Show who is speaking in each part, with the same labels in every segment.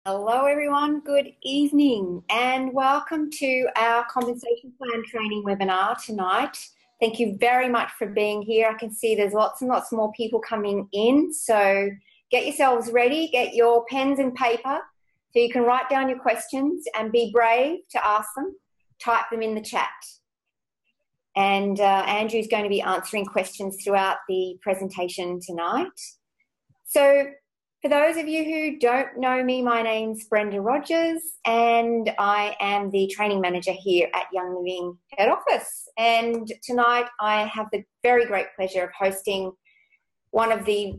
Speaker 1: Hello everyone, good evening and welcome to our compensation plan training webinar tonight. Thank you very much for being here. I can see there's lots and lots more people coming in, so get yourselves ready, get your pens and paper so you can write down your questions and be brave to ask them. Type them in the chat. And Andrew's going to be answering questions throughout the presentation tonight. So for those of you who don't know me, my name's Brenda Rogers and I am the training manager here at Young Living Head Office. And tonight I have the very great pleasure of hosting one of the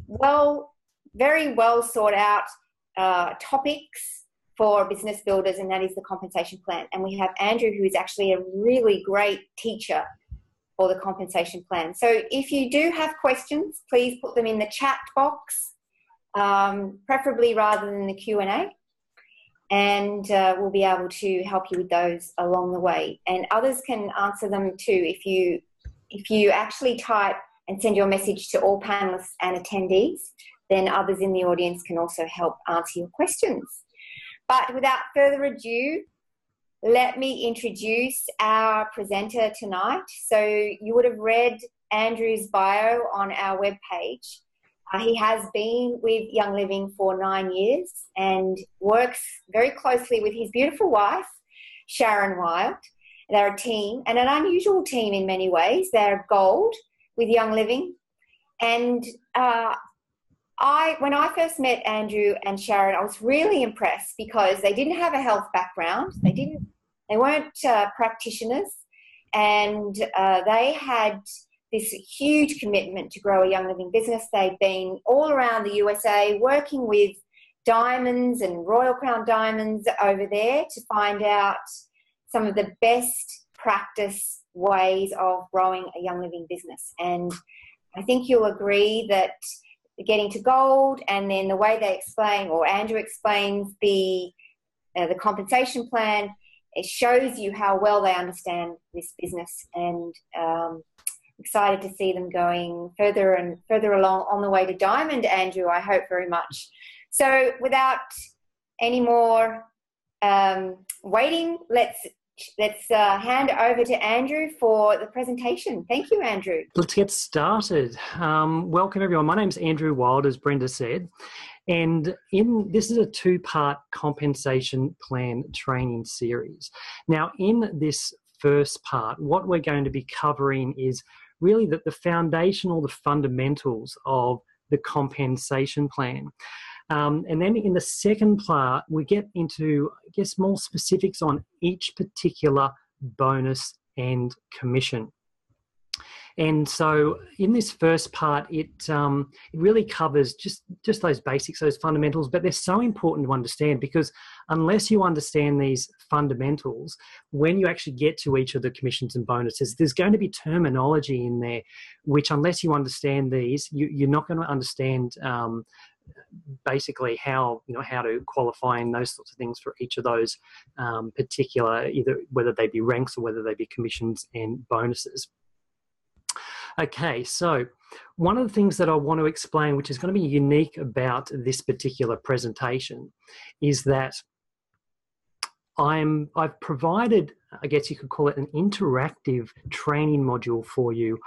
Speaker 1: very well sought out topics for business builders, and that is the compensation plan. And we have Andrew, who is actually a really great teacher for the compensation plan. So if you do have questions, please put them in the chat box. Preferably rather than the Q&A, and we'll be able to help you with those along the way. And others can answer them too. If you actually type and send your message to all panelists and attendees, then others in the audience can also help answer your questions. But without further ado, let me introduce our presenter tonight. So you would have read Andrew's bio on our webpage. He has been with Young Living for 9 years and works very closely with his beautiful wife, Sharon Wild. They're a team, and an unusual team in many ways. They're gold with Young Living. And when I first met Andrew and Sharon, I was really impressed because they didn't have a health background. They weren't practitioners, and they had this huge commitment to grow a Young Living business. They've been all around the USA working with diamonds and Royal Crown diamonds over there to find out some of the best practice ways of growing a Young Living business. And I think you'll agree that getting to gold, and then the way they explain, or Andrew explains the compensation plan, it shows you how well they understand this business, and excited to see them going further and further along on the way to diamond, Andrew, I hope very much. So without any more waiting, let's hand over to Andrew for the presentation. Thank you, Andrew.
Speaker 2: Let's get started. Welcome everyone. My name's Andrew Wild, as Brenda said, and this is a two-part compensation plan training series. Now, in this first part, what we're going to be covering is really the foundational, the fundamentals of the compensation plan. And then in the second part, we get into, I guess, more specifics on each particular bonus and commission. And so in this first part, it really covers just those basics, those fundamentals, but they're so important to understand because unless you understand these fundamentals, when you actually get to each of the commissions and bonuses, there's going to be terminology in there, which unless you understand these, you're not going to understand basically how to qualify and those sorts of things for each of those particular, either whether they be ranks or whether they be commissions and bonuses. Okay, so one of the things that I want to explain, which is going to be unique about this particular presentation, is that I've provided, I guess you could call it, an interactive training module for you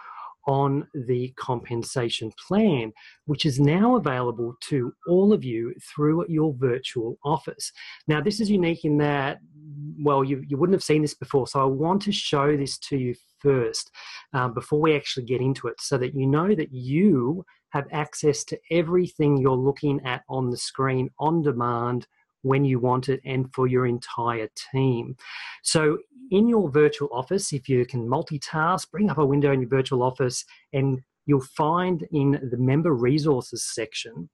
Speaker 2: on the compensation plan, which is now available to all of you through your virtual office. Now, this is unique in that, well, you wouldn't have seen this before, so I want to show this to you first before we actually get into it, so that you know that you have access to everything you're looking at on the screen on demand when you want it, and for your entire team. So in your virtual office, if you can multitask, bring up a window in your virtual office, and you'll find in the member resources section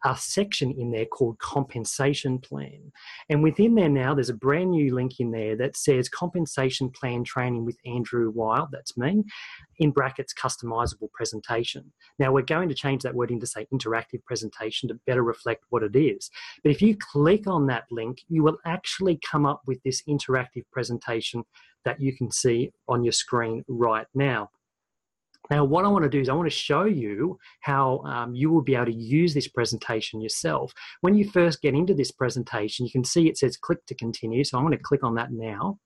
Speaker 2: a section in there called compensation plan. And within there now, there's a brand new link in there that says compensation plan training with Andrew Wild, that's me, in brackets customizable presentation. Now we're going to change that wording to say interactive presentation to better reflect what it is. But if you click on that link, you will actually come up with this interactive presentation that you can see on your screen right now. Now, what I want to do is I want to show you how you will be able to use this presentation yourself. When you first get into this presentation, you can see it says click to continue. So I'm going to click on that now.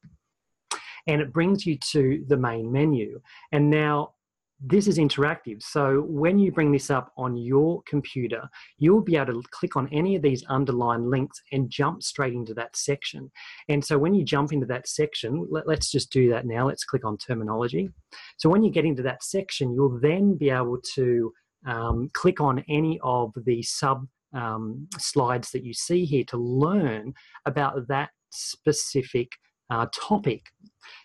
Speaker 2: And it brings you to the main menu. And now this is interactive. So when you bring this up on your computer, you'll be able to click on any of these underlined links and jump straight into that section. And so when you jump into that section, let's just do that now. Let's click on terminology. So when you get into that section, you'll then be able to click on any of the sub slides that you see here to learn about that specific topic.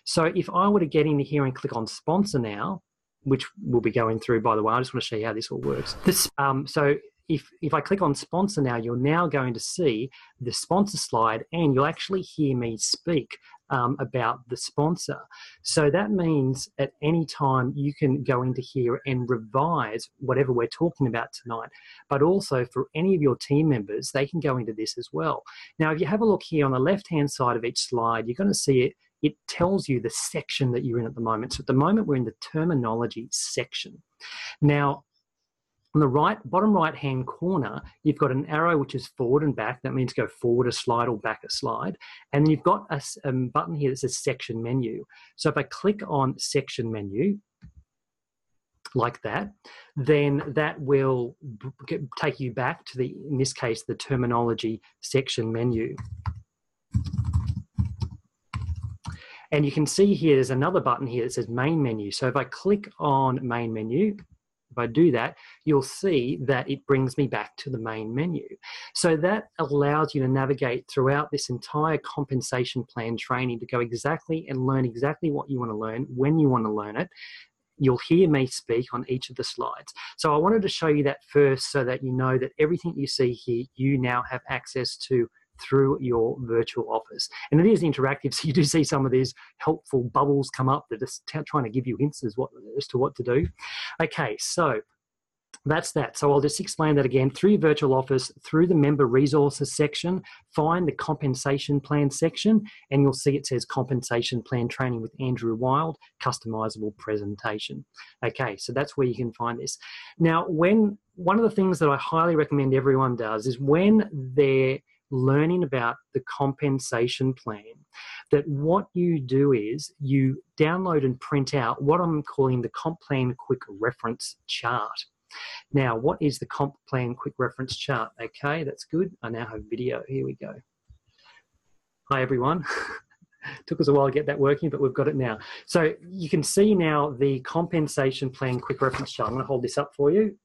Speaker 2: So if I were to get into here and click on sponsor now, which we'll be going through, by the way, I just want to show you how this all works. So if I click on sponsor now, you're now going to see the sponsor slide, and you'll actually hear me speak about the sponsor. So that means at any time you can go into here and revise whatever we're talking about tonight, but also for any of your team members, they can go into this as well. Now, if you have a look here on the left-hand side of each slide, you're going to see it tells you the section that you're in at the moment. So at the moment, we're in the terminology section. Now, on the bottom right-hand corner, you've got an arrow which is forward and back. That means go forward a slide or back a slide. And then you've got a button here that says section menu. So if I click on section menu, like that, then that will take you back to in this case, the terminology section menu. And you can see here, there's another button here that says main menu. So if I click on main menu, if I do that, you'll see that it brings me back to the main menu. So that allows you to navigate throughout this entire compensation plan training to go exactly and learn exactly what you want to learn, when you want to learn it. You'll hear me speak on each of the slides. So I wanted to show you that first so that you know that everything you see here, you now have access to through your virtual office. And it is interactive, so you do see some of these helpful bubbles come up that are trying to give you hints as to what to do. Okay, so that's that. So I'll just explain that again. Through your virtual office, through the member resources section, find the compensation plan section, and you'll see it says compensation plan training with Andrew Wild, customizable presentation. Okay, so that's where you can find this. Now, one of the things that I highly recommend everyone does is when they're learning about the compensation plan, that what you do is you download and print out what I'm calling the Comp Plan Quick Reference Chart. Now, what is the Comp Plan Quick Reference Chart? Okay, that's good. I now have video. Here we go. Hi, everyone. Took us a while to get that working, but we've got it now. So you can see now the Compensation Plan Quick Reference Chart. I'm going to hold this up for you.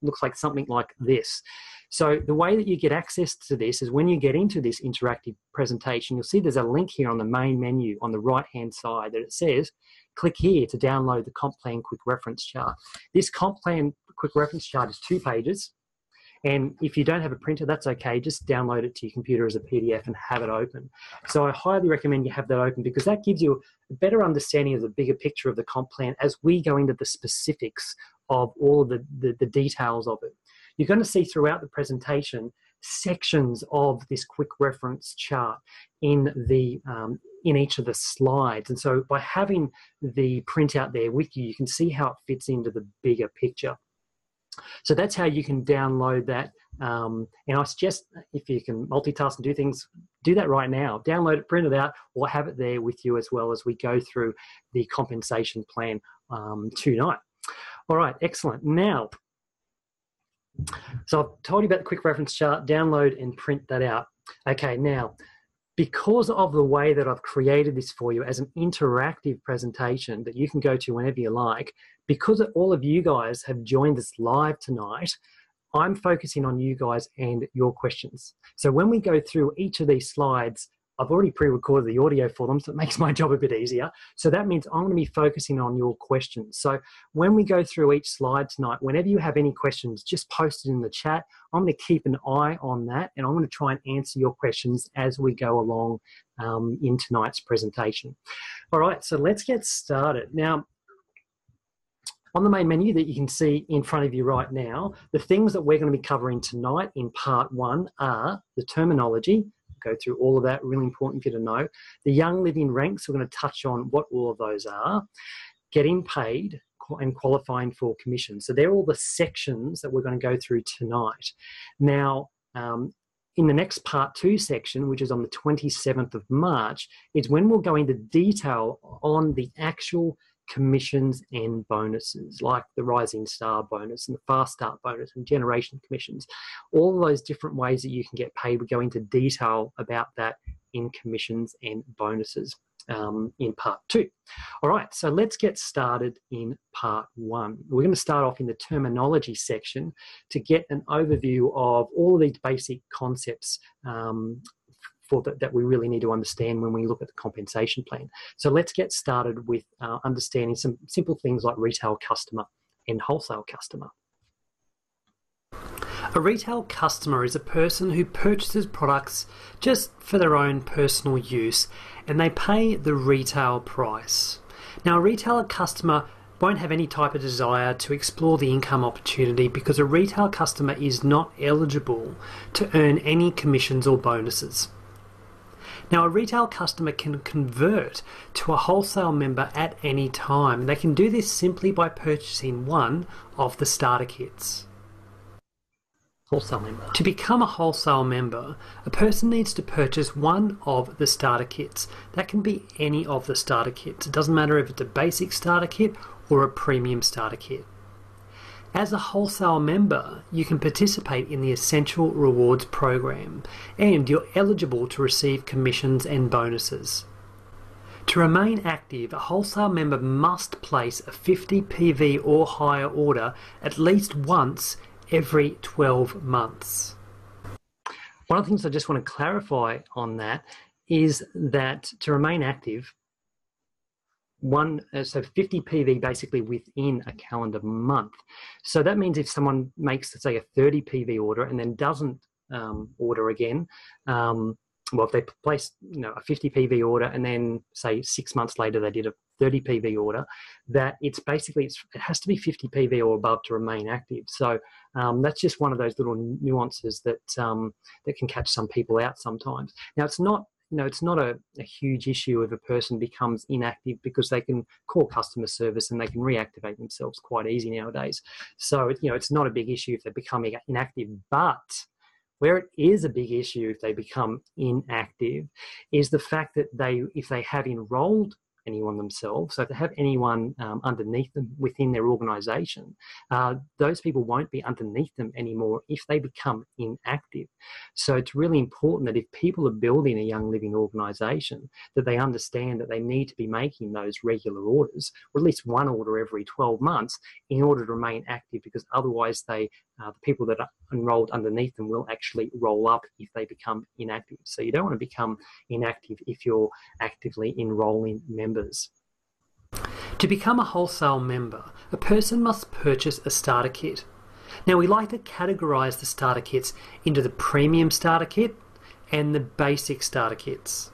Speaker 2: Looks like something like this. So the way that you get access to this is when you get into this interactive presentation, you'll see there's a link here on the main menu on the right-hand side that it says, click here to download the Comp Plan Quick Reference Chart. This Comp Plan Quick Reference Chart is 2 pages. And if you don't have a printer, that's okay. Just download it to your computer as a PDF and have it open. So I highly recommend you have that open because that gives you a better understanding of the bigger picture of the comp plan as we go into the specifics of all of the details of it. You're going to see throughout the presentation sections of this quick reference chart in each of the slides. And so by having the printout there with you, you can see how it fits into the bigger picture. So that's how you can download that. And I suggest if you can multitask and do things, do that right now. Download it, print it out, or have it there with you as well as we go through the compensation plan tonight. All right, excellent. Now, so I've told you about the quick reference chart, download and print that out. Okay, now, because of the way that I've created this for you as an interactive presentation that you can go to whenever you like, because all of you guys have joined us live tonight, I'm focusing on you guys and your questions. So when we go through each of these slides, I've already pre-recorded the audio for them, so it makes my job a bit easier. So that means I'm going to be focusing on your questions. So when we go through each slide tonight, whenever you have any questions, just post it in the chat. I'm going to keep an eye on that, and I'm going to try and answer your questions as we go along in tonight's presentation. All right, so let's get started. Now, on the main menu that you can see in front of you right now, the things that we're going to be covering tonight in part 1 are the terminology. Go through all of that, really important for you to know. The Young Living ranks, we're going to touch on what all of those are. Getting paid, and qualifying for commission. So they're all the sections that we're going to go through tonight. Now, in the next part 2 section, which is on the 27th of March, is when we'll go into detail on the actual commissions and bonuses, like the Rising Star bonus and the Fast Start bonus and generation commissions. All of those different ways that you can get paid, we go into detail about that in commissions and bonuses in part 2. All right, so let's get started in part 1. We're going to start off in the terminology section to get an overview of all of these basic concepts that we really need to understand when we look at the compensation plan. So let's get started with understanding some simple things like retail customer and wholesale customer.
Speaker 3: A retail customer is a person who purchases products just for their own personal use, and they pay the retail price. Now, a retail customer won't have any type of desire to explore the income opportunity because a retail customer is not eligible to earn any commissions or bonuses. Now, a retail customer can convert to a wholesale member at any time. They can do this simply by purchasing one of the starter kits.
Speaker 2: Wholesale member.
Speaker 3: To become a wholesale member, a person needs to purchase one of the starter kits. That can be any of the starter kits. It doesn't matter if it's a basic starter kit or a premium starter kit. As a wholesale member, you can participate in the Essential Rewards program, and you're eligible to receive commissions and bonuses. To remain active, a wholesale member must place a 50 PV or higher order at least once every 12 months.
Speaker 2: One of the things I just want to clarify on that is that to remain active, so 50 PV basically within a calendar month. So that means if someone makes, let's say, a 30 PV order and then doesn't order again, well, if they place a 50 PV order and then say 6 months later they did a 30 PV order, that it has to be 50 PV or above to remain active. So that's just one of those little nuances that that can catch some people out sometimes. Now, it's not a huge issue if a person becomes inactive because they can call customer service and they can reactivate themselves quite easy nowadays. So, it's not a big issue if they become inactive. But where it is a big issue if they become inactive is the fact that if they have enrolled anyone themselves, so if they have anyone underneath them within their organisation, those people won't be underneath them anymore if they become inactive. So it's really important that if people are building a Young Living organisation, that they understand that they need to be making those regular orders, or at least one order every 12 months in order to remain active, because otherwise the people that are enrolled underneath them will actually roll up if they become inactive. So you don't want to become inactive if you're actively enrolling members.
Speaker 3: To become a wholesale member, a person must purchase a starter kit. Now, we like to categorise the starter kits into the premium starter kit and the basic starter kits.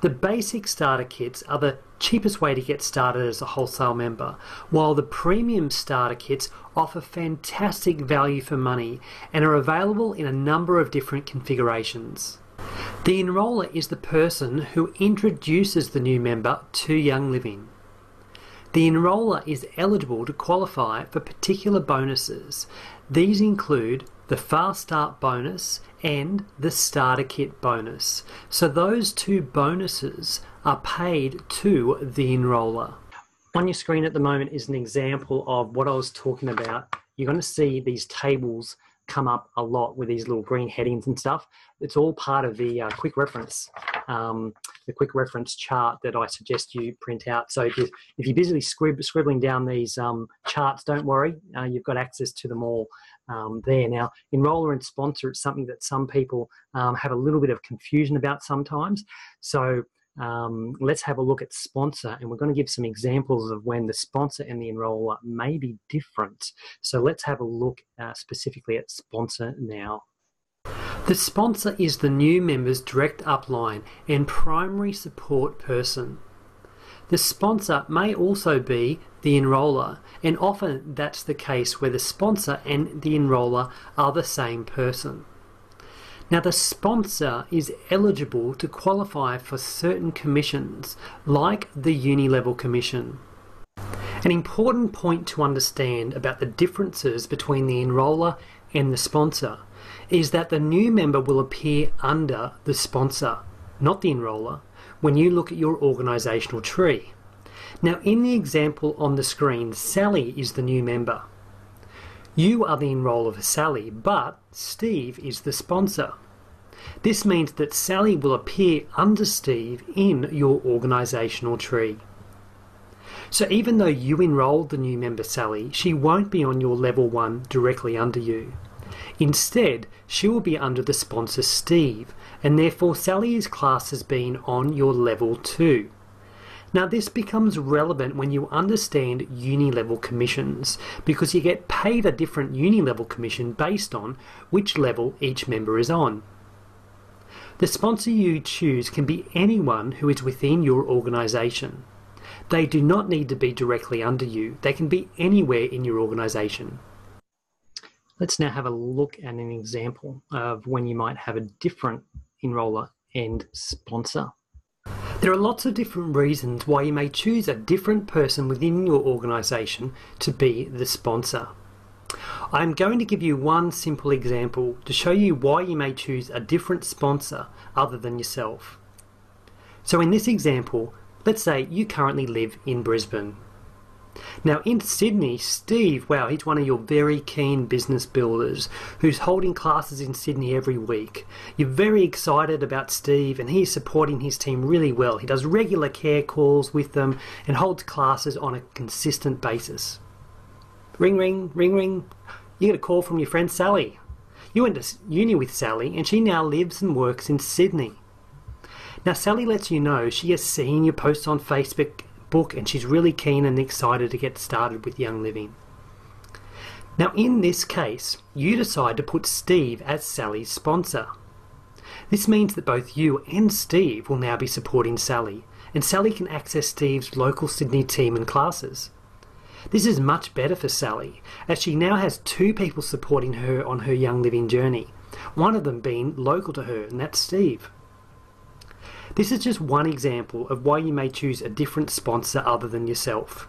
Speaker 3: The basic starter kits are the cheapest way to get started as a wholesale member, while the premium starter kits offer fantastic value for money and are available in a number of different configurations. The enroller is the person who introduces the new member to Young Living. The enroller is eligible to qualify for particular bonuses. These include the Fast Start bonus and the Starter Kit bonus. So those two bonuses are paid to the enroller.
Speaker 2: On your screen at the moment is an example of what I was talking about. You're going to see these tables come up a lot with these little green headings and stuff. It's all part of the quick reference chart that I suggest you print out. So if you're busily scribbling down these charts, don't worry, you've got access to them all there. Now, enroller and sponsor, it's something that some people have a little bit of confusion about sometimes. So let's have a look at sponsor, and we're going to give some examples of when the sponsor and the enroller may be different. So let's have a look specifically at sponsor now.
Speaker 3: The sponsor is the new member's direct upline and primary support person. The sponsor may also be the enroller, and often that's the case where the sponsor and the enroller are the same person. Now, the sponsor is eligible to qualify for certain commissions, like the Unilevel Commission. An important point to understand about the differences between the enroller and the sponsor is that the new member will appear under the sponsor, not the enroller, when you look at your organisational tree. Now, in the example on the screen, Sally is the new member. You are the enroller for Sally, but Steve is the sponsor. This means that Sally will appear under Steve in your organisational tree. So even though you enrolled the new member Sally, she won't be on your level 1 directly under you. Instead, she will be under the sponsor Steve, and therefore Sally is classed as being on your level 2. Now this becomes relevant when you understand Unilevel commissions, because you get paid a different Unilevel commission based on which level each member is on. The sponsor you choose can be anyone who is within your organisation. They do not need to be directly under you. They can be anywhere in your organisation.
Speaker 2: Let's now have a look at an example of when you might have a different enroller and sponsor.
Speaker 3: There are lots of different reasons why you may choose a different person within your organisation to be the sponsor. I'm going to give you one simple example to show you why you may choose a different sponsor other than yourself. So in this example, let's say you currently live in Brisbane. Now in Sydney, Steve, wow, he's one of your very keen business builders who's holding classes in Sydney every week. You're very excited about Steve and he's supporting his team really well. He does regular care calls with them and holds classes on a consistent basis. Ring, ring, ring, ring. You get a call from your friend Sally. You went to uni with Sally and she now lives and works in Sydney. Now Sally lets you know she has seen your posts on Facebook and she's really keen and excited to get started with Young Living. Now in this case, you decide to put Steve as Sally's sponsor. This means that both you and Steve will now be supporting Sally, and Sally can access Steve's local Sydney team and classes. This is much better for Sally, as she now has 2 people supporting her on her Young Living journey, one of them being local to her, and that's Steve. This is just one example of why you may choose a different sponsor other than yourself.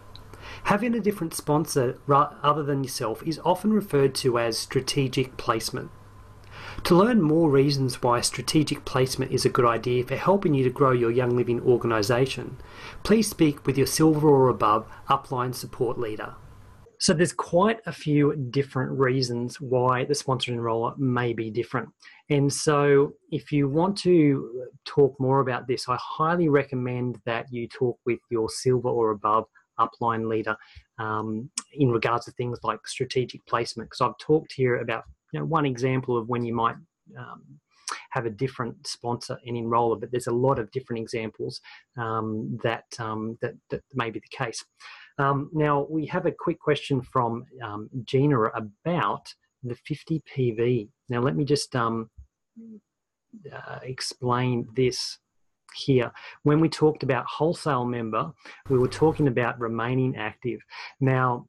Speaker 3: Having a different sponsor other than yourself is often referred to as strategic placement. To learn more reasons why strategic placement is a good idea for helping you to grow your Young Living organisation, please speak with your silver or above upline support leader.
Speaker 2: So there's quite a few different reasons why the sponsored enroller may be different. And so if you want to talk more about this, I highly recommend that you talk with your silver or above upline leader in regards to things like strategic placement. Because I've talked here about one example of when you might have a different sponsor and enroller, but there's a lot of different examples that may be the case. Now, we have a quick question from Gina about the 50 PV. Now, let me just explain this here. When we talked about wholesale member, we were talking about remaining active. Now,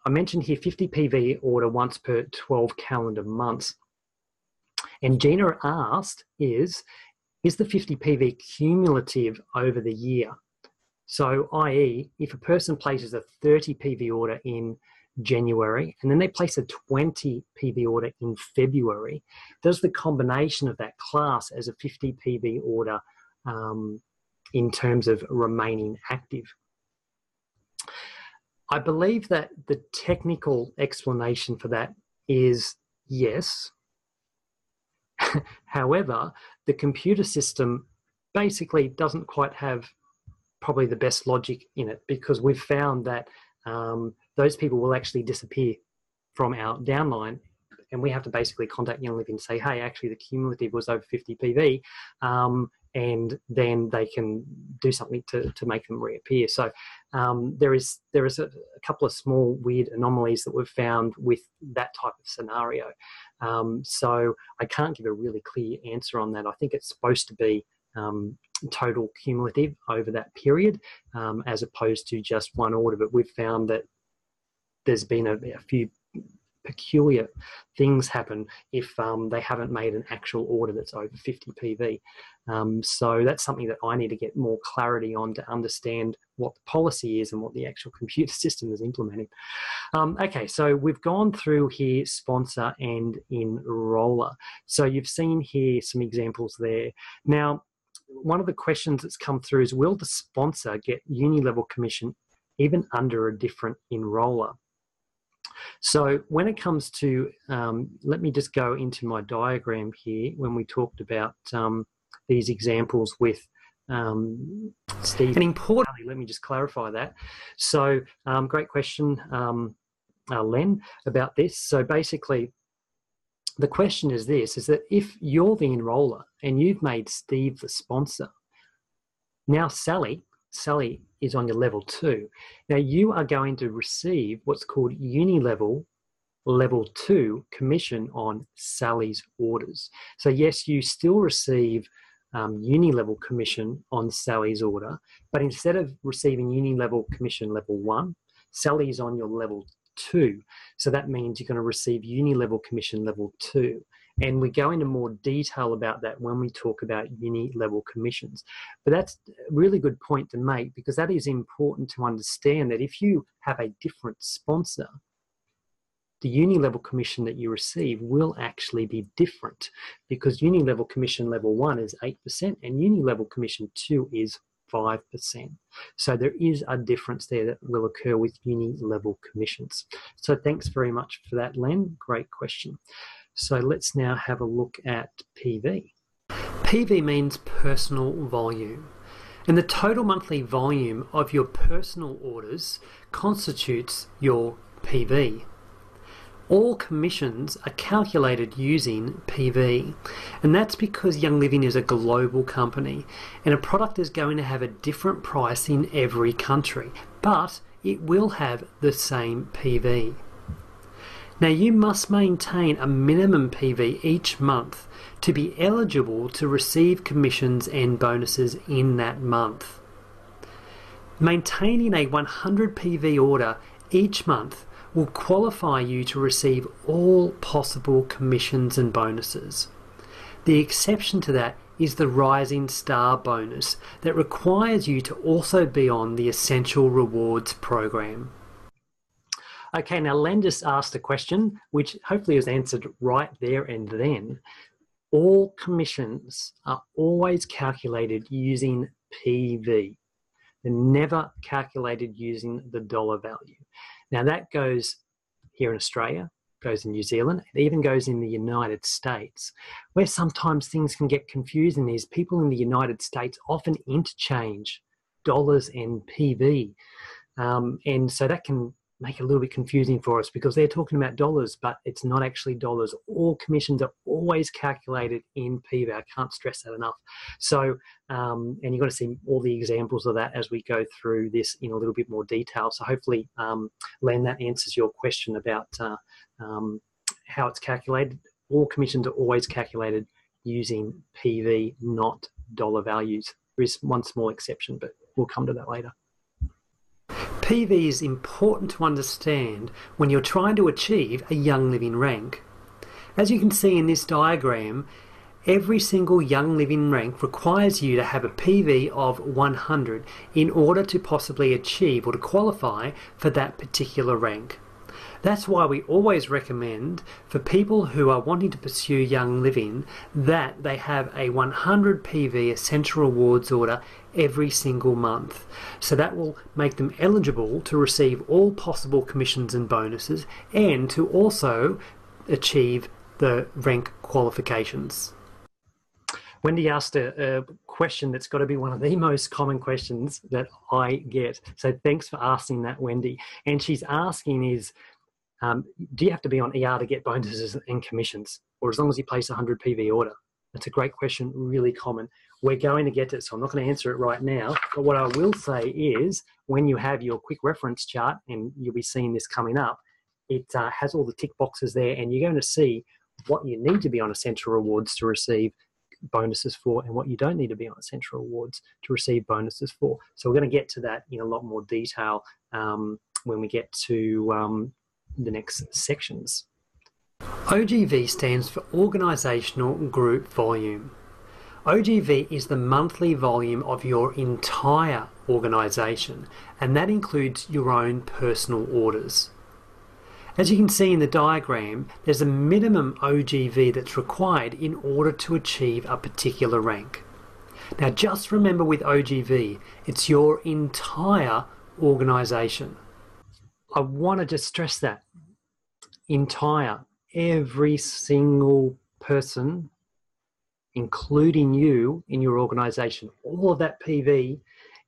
Speaker 2: I mentioned here 50 PV order once per 12 calendar months. And Gina asked, is the 50 PV cumulative over the year? So, i.e., if a person places a 30 PV order in January and then they place a 20 PV order in February, does the combination of that class as a 50 PV order in terms of remaining active? I believe that the technical explanation for that is yes. However, the computer system basically doesn't quite have probably the best logic in it, because we've found that those people will actually disappear from our downline, and we have to basically contact Young Living and say, hey, actually the cumulative was over 50 PV, and then they can do something to make them reappear. So there is a couple of small weird anomalies that we've found with that type of scenario. So I can't give a really clear answer on that. I think it's supposed to be total cumulative over that period, as opposed to just one order. But we've found that there's been a few peculiar things happen if they haven't made an actual order that's over 50 PV. So that's something that I need to get more clarity on to understand what the policy is and what the actual computer system is implementing. Okay, so we've gone through here sponsor and enroller. So you've seen here some examples there. Now, one of the questions that's come through is, will the sponsor get Unilevel Commission even under a different enroller? So when it comes to, let me just go into my diagram here when we talked about these examples with Steve.
Speaker 3: An important.
Speaker 2: Let me just clarify that. So great question, Len, about this. So basically, the question is this, is that if you're the enroller and you've made Steve the sponsor, now Sally is on your level 2. Now you are going to receive what's called Unilevel level 2 commission on Sally's orders. So yes, you still receive Unilevel commission on Sally's order, but instead of receiving Unilevel commission level 1, Sally's on your level 2. So that means you're going to receive Unilevel commission level 2. And we go into more detail about that when we talk about Unilevel commissions. But that's a really good point to make, because that is important to understand that if you have a different sponsor, the Unilevel commission that you receive will actually be different, because Unilevel commission level 1 is 8% and Unilevel commission 2 is 5%. So there is a difference there that will occur with Unilevel commissions. So thanks very much for that, Len. Great question. So let's now have a look at PV.
Speaker 3: PV means personal volume, and the total monthly volume of your personal orders constitutes your PV. All commissions are calculated using PV, and that's because Young Living is a global company and a product is going to have a different price in every country, but it will have the same PV. Now you must maintain a minimum PV each month to be eligible to receive commissions and bonuses in that month. Maintaining a 100 PV order each month will qualify you to receive all possible commissions and bonuses. The exception to that is the Rising Star bonus that requires you to also be on the Essential Rewards program.
Speaker 2: Okay, now Len just asked a question, which hopefully was answered right there and then. All commissions are always calculated using PV. They're never calculated using the dollar value. Now that goes here in Australia, goes in New Zealand, it even goes in the United States. Where sometimes things can get confusing is people in the United States often interchange dollars and PV. And so that can make it a little bit confusing for us because they're talking about dollars, but it's not actually dollars. All commissions are always calculated in PV. I can't stress that enough. So, and you've got to see all the examples of that as we go through this in a little bit more detail. So hopefully, Len, that answers your question about how it's calculated. All commissions are always calculated using PV, not dollar values. There is one small exception, but we'll come to that later.
Speaker 3: PV is important to understand when you're trying to achieve a Young Living rank. As you can see in this diagram, every single Young Living rank requires you to have a PV of 100 in order to possibly achieve or to qualify for that particular rank. That's why we always recommend for people who are wanting to pursue Young Living that they have a 100 PV Essential Rewards order every single month. So that will make them eligible to receive all possible commissions and bonuses and to also achieve the rank qualifications.
Speaker 2: Wendy asked a question that's got to be one of the most common questions that I get. So thanks for asking that, Wendy. And she's asking is, do you have to be on ER to get bonuses and commissions, or as long as you place a 100 PV order? That's a great question, really common. We're going to get to it, so I'm not going to answer it right now. But what I will say is when you have your quick reference chart, and you'll be seeing this coming up, it has all the tick boxes there, and you're going to see what you need to be on Essential Rewards to receive bonuses for and what you don't need to be on Essential Rewards to receive bonuses for. So we're going to get to that in a lot more detail when we get to the next sections.
Speaker 3: OGV stands for Organisational Group Volume. OGV is the monthly volume of your entire organisation, and that includes your own personal orders. As you can see in the diagram, there's a minimum OGV that's required in order to achieve a particular rank. Now just remember with OGV, it's your entire organisation.
Speaker 2: I want to just stress that. Entire. Every single person, including you in your organisation, all of that PV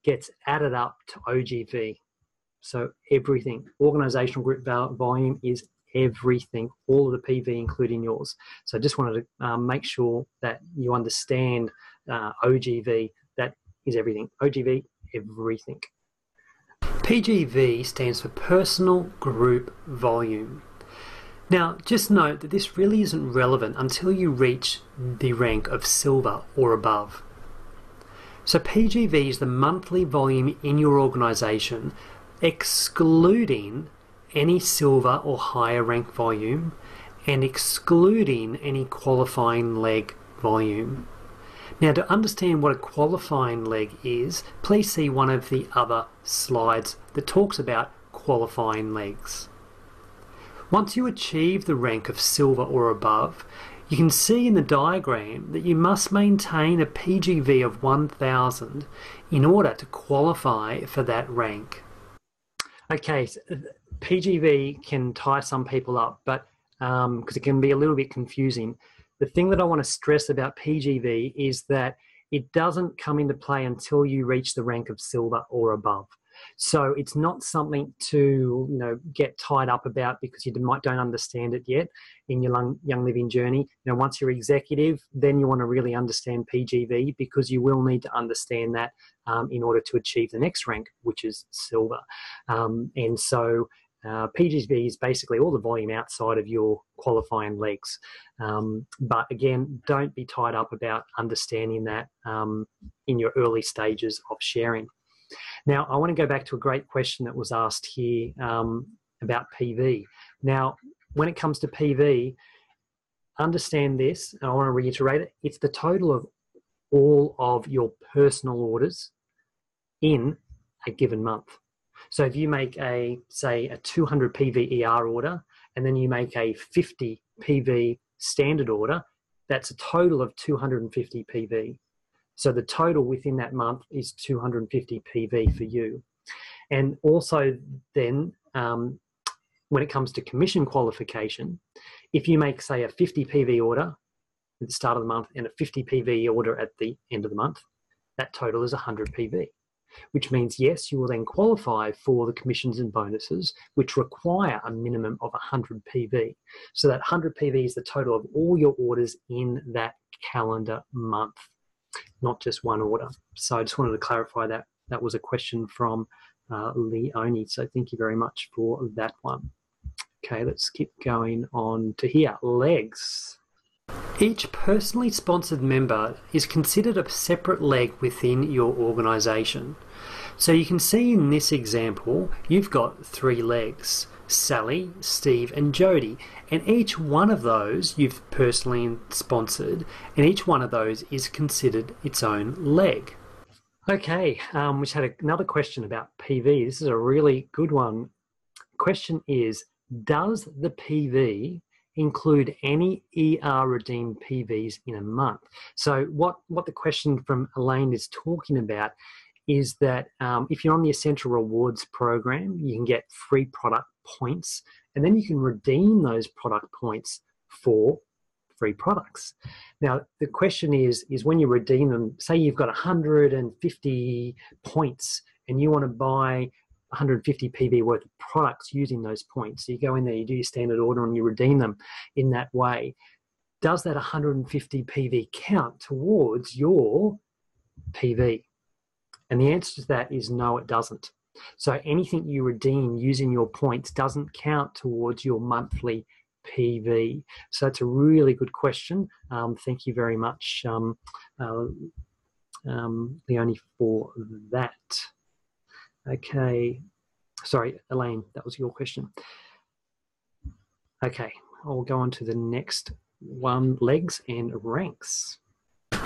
Speaker 2: gets added up to OGV. So everything, organisational group volume is everything, all of the PV, including yours. So I just wanted to make sure that you understand OGV, that is everything. OGV, everything.
Speaker 3: PGV stands for Personal Group Volume. Now, just note that this really isn't relevant until you reach the rank of silver or above. So PGV is the monthly volume in your organisation, excluding any silver or higher rank volume and excluding any qualifying leg volume. Now, to understand what a qualifying leg is, please see one of the other slides that talks about qualifying legs. Once you achieve the rank of silver or above, you can see in the diagram that you must maintain a PGV of 1000 in order to qualify for that rank.
Speaker 2: Okay, so PGV can tie some people up, but because it can be a little bit confusing. The thing that I want to stress about PGV is that it doesn't come into play until you reach the rank of silver or above. So it's not something to get tied up about because you don't understand it yet in your Young Living journey. Once you're executive, then you want to really understand PGV because you will need to understand that in order to achieve the next rank, which is silver. And so PGV is basically all the volume outside of your qualifying legs. But again, don't be tied up about understanding that in your early stages of sharing. Now, I want to go back to a great question that was asked here about PV. Now, when it comes to PV, understand this, and I want to reiterate it, it's the total of all of your personal orders in a given month. So if you make say a 200 PV ER order, and then you make a 50 PV standard order, that's a total of 250 PV. So the total within that month is 250 PV for you. And also then, when it comes to commission qualification, if you make, say, a 50 PV order at the start of the month and a 50 PV order at the end of the month, that total is 100 PV, which means, yes, you will then qualify for the commissions and bonuses, which require a minimum of 100 PV. So that 100 PV is the total of all your orders in that calendar month, not just one order. So I just wanted to clarify that. That was a question from Leonie. So thank you very much for that one. Okay, let's keep going on to here. Legs.
Speaker 3: Each personally sponsored member is considered a separate leg within your organisation. So you can see in this example, you've got 3 legs: Sally, Steve and Jody, and each one of those you've personally sponsored, and each one of those is considered its own leg.
Speaker 2: Okay, we just had another question about PV. This is a really good one. Question is, does the PV include any ER redeemed PVs in a month? So what the question from Elaine is talking about is that if you're on the Essential Rewards program, you can get free product points, and then you can redeem those product points for free products. Now, the question is when you redeem them, say you've got 150 points and you want to buy 150 PV worth of products using those points. So you go in there, you do your standard order and you redeem them in that way. Does that 150 PV count towards your PV? And the answer to that is no, it doesn't. So anything you redeem using your points doesn't count towards your monthly PV. So it's a really good question. Thank you very much, Leonie, for that. Okay. Sorry, Elaine, that was your question. Okay, I'll go on to the next one, legs and ranks.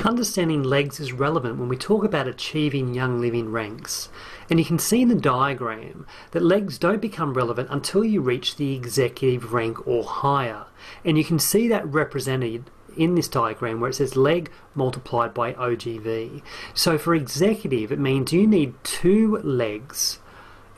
Speaker 3: Understanding legs is relevant when we talk about achieving Young Living ranks. And you can see in the diagram that legs don't become relevant until you reach the executive rank or higher. And you can see that represented in this diagram where it says leg multiplied by OGV. So for executive, it means you need 2 legs,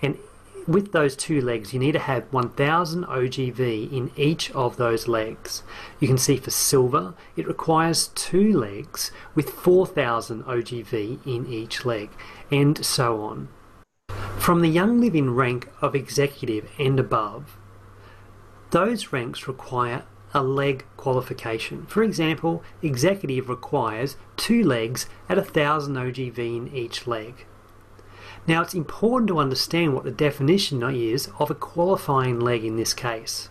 Speaker 3: and with those 2 legs you need to have 1000 OGV in each of those legs. You can see for silver it requires 2 legs with 4000 OGV in each leg, and so on. From the Young Living rank of executive and above, those ranks require a leg qualification. For example, executive requires 2 legs at 1000 OGV in each leg. Now it's important to understand what the definition is of a qualifying leg in this case.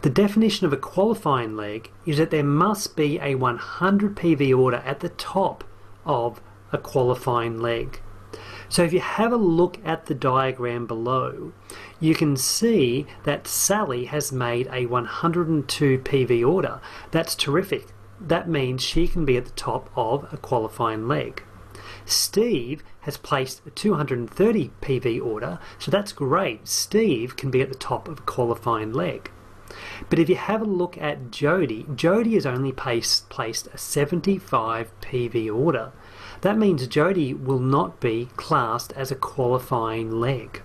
Speaker 3: The definition of a qualifying leg is that there must be a 100 PV order at the top of a qualifying leg. So if you have a look at the diagram below, you can see that Sally has made a 102 PV order. That's terrific. That means she can be at the top of a qualifying leg. Steve has placed a 230 PV order, so that's great. Steve can be at the top of a qualifying leg. But if you have a look at Jody, Jody has only placed a 75 PV order. That means Jody will not be classed as a qualifying leg.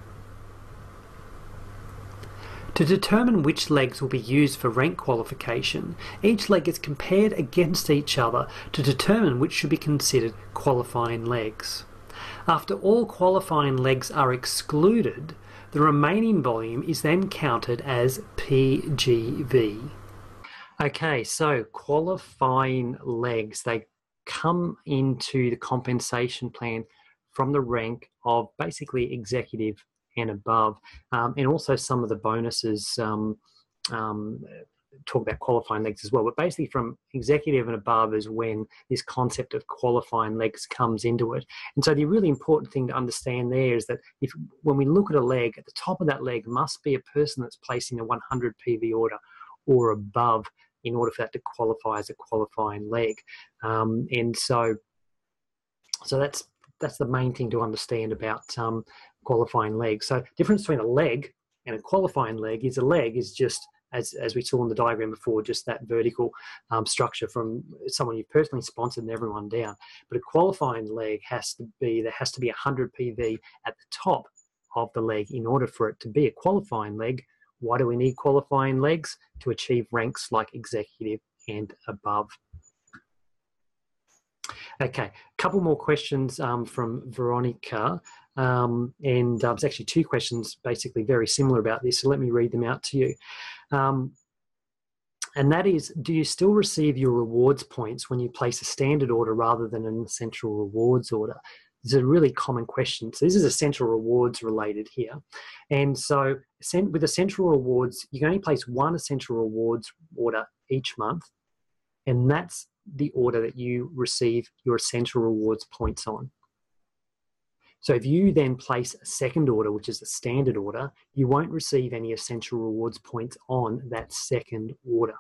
Speaker 3: To determine which legs will be used for rank qualification, each leg is compared against each other to determine which should be considered qualifying legs. After all qualifying legs are excluded, the remaining volume is then counted as PGV.
Speaker 2: Okay, so qualifying legs, they come into the compensation plan from the rank of basically executive and above, and also some of the bonuses talk about qualifying legs as well. But basically from executive and above is when this concept of qualifying legs comes into it. And so the really important thing to understand there is that when we look at a leg, at the top of that leg must be a person that's placing a 100 PV order or above in order for that to qualify as a qualifying leg. And so that's the main thing to understand about qualifying legs. So the difference between a leg and a qualifying leg is just, as we saw in the diagram before, just that vertical structure from someone you've personally sponsored and everyone down. But a qualifying leg there has to be 100 PV at the top of the leg in order for it to be a qualifying leg. Why do we need qualifying legs? To achieve ranks like executive and above. Okay, a couple more questions from Veronica. There's actually 2 questions basically very similar about this, so let me read them out to you. And that is, do you still receive your rewards points when you place a standard order rather than an essential rewards order? This is a really common question. So this is essential rewards related here. And so with essential rewards, you can only place 1 essential rewards order each month, and that's the order that you receive your essential rewards points on. So if you then place a second order, which is a standard order, you won't receive any essential rewards points on that second order.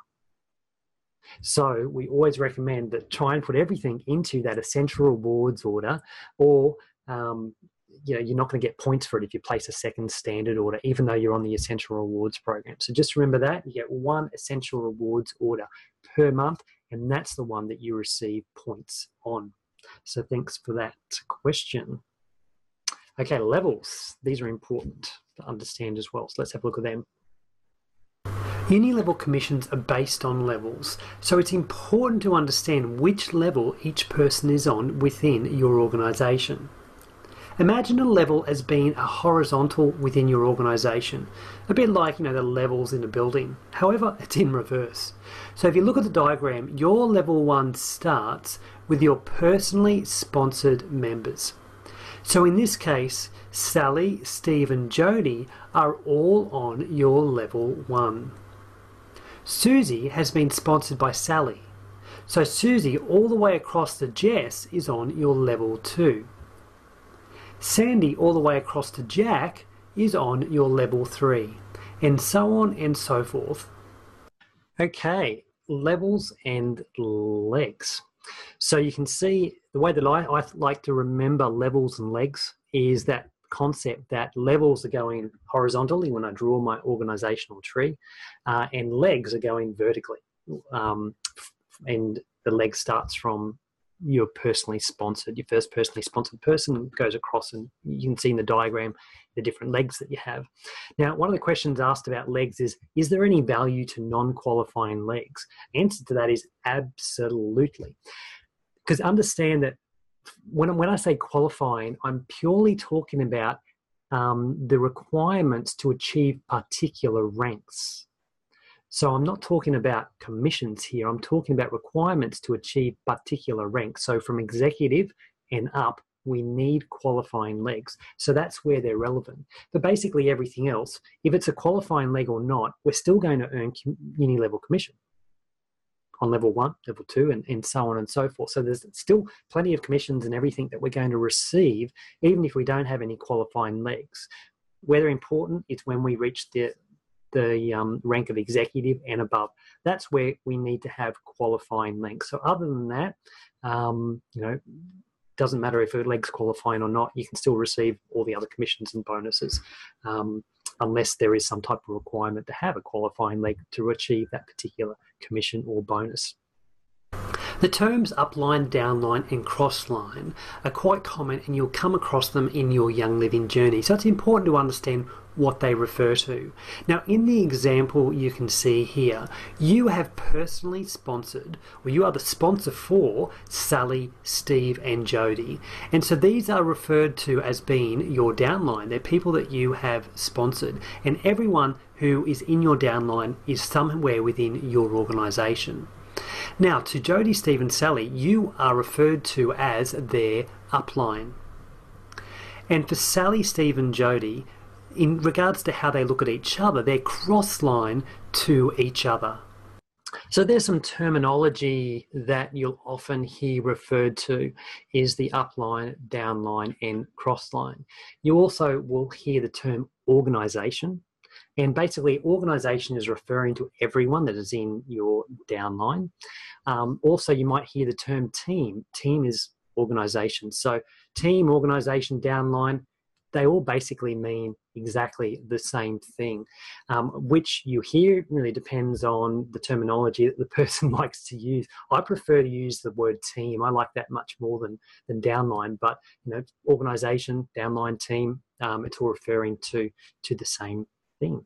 Speaker 2: So we always recommend that try and put everything into that essential rewards order, or you're not going to get points for it if you place a second standard order, even though you're on the essential rewards program. So just remember that you get 1 essential rewards order per month, and that's the one that you receive points on. So thanks for that question. Okay, levels. These are important to understand as well. So let's have a look at them.
Speaker 3: Unilevel commissions are based on levels, so it's important to understand which level each person is on within your organisation. Imagine a level as being a horizontal within your organisation, a bit like, the levels in a building. However, it's in reverse. So if you look at the diagram, your level 1 starts with your personally sponsored members. So in this case, Sally, Steve and Jody are all on your level 1. Susie has been sponsored by Sally. So Susie all the way across to Jess is on your level 2. Sandy all the way across to Jack is on your level 3. and so on and so forth.
Speaker 2: Okay, levels and legs. So you can see the way that I like to remember levels and legs is that concept that levels are going horizontally when I draw my organizational tree, and legs are going vertically. And the leg starts from your first personally sponsored person goes across, and you can see in the diagram the different legs that you have. Now, one of the questions asked about legs is there any value to non-qualifying legs? Answer to that is absolutely. Because understand that when I say qualifying, I'm purely talking about the requirements to achieve particular ranks. So I'm not talking about commissions here. I'm talking about requirements to achieve particular ranks. So from executive and up, we need qualifying legs. So that's where they're relevant. But basically everything else, if it's a qualifying leg or not, we're still going to earn Unilevel commission on level 1, level 2, and so on and so forth. So there's still plenty of commissions and everything that we're going to receive, even if we don't have any qualifying legs. Where they're important, it's when we reach the rank of executive and above. That's where we need to have qualifying links. So other than that, doesn't matter if a leg's qualifying or not, you can still receive all the other commissions and bonuses, unless there is some type of requirement to have a qualifying leg to achieve that particular commission or bonus.
Speaker 3: The terms upline, downline and crossline are quite common, and you'll come across them in your Young Living journey. So it's important to understand what they refer to. Now, in the example you can see here, you have personally sponsored, or you are the sponsor for Sally, Steve and Jody. And so these are referred to as being your downline. They're people that you have sponsored, and everyone who is in your downline is somewhere within your organisation. Now, to Jody, Steve and Sally, you are referred to as their upline. And for Sally, Steve and Jody, in regards to how they look at each other, they're crossline to each other.
Speaker 2: So there's some terminology that you'll often hear referred to is the upline, downline and crossline. You also will hear the term organisation. And basically, organisation is referring to everyone that is in your downline. Also, you might hear the term team. Team is organisation. So team, organisation, downline, they all basically mean exactly the same thing. Which you hear really depends on the terminology that the person likes to use. I prefer to use the word team. I like that much more than downline. But organisation, downline, team, it's all referring to the same thing.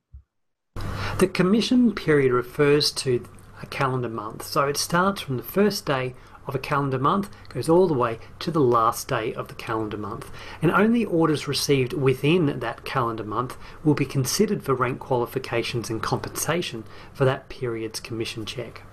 Speaker 3: The commission period refers to a calendar month. So it starts from the first day of a calendar month, goes all the way to the last day of the calendar month. And only orders received within that calendar month will be considered for rank qualifications and compensation for that period's commission check.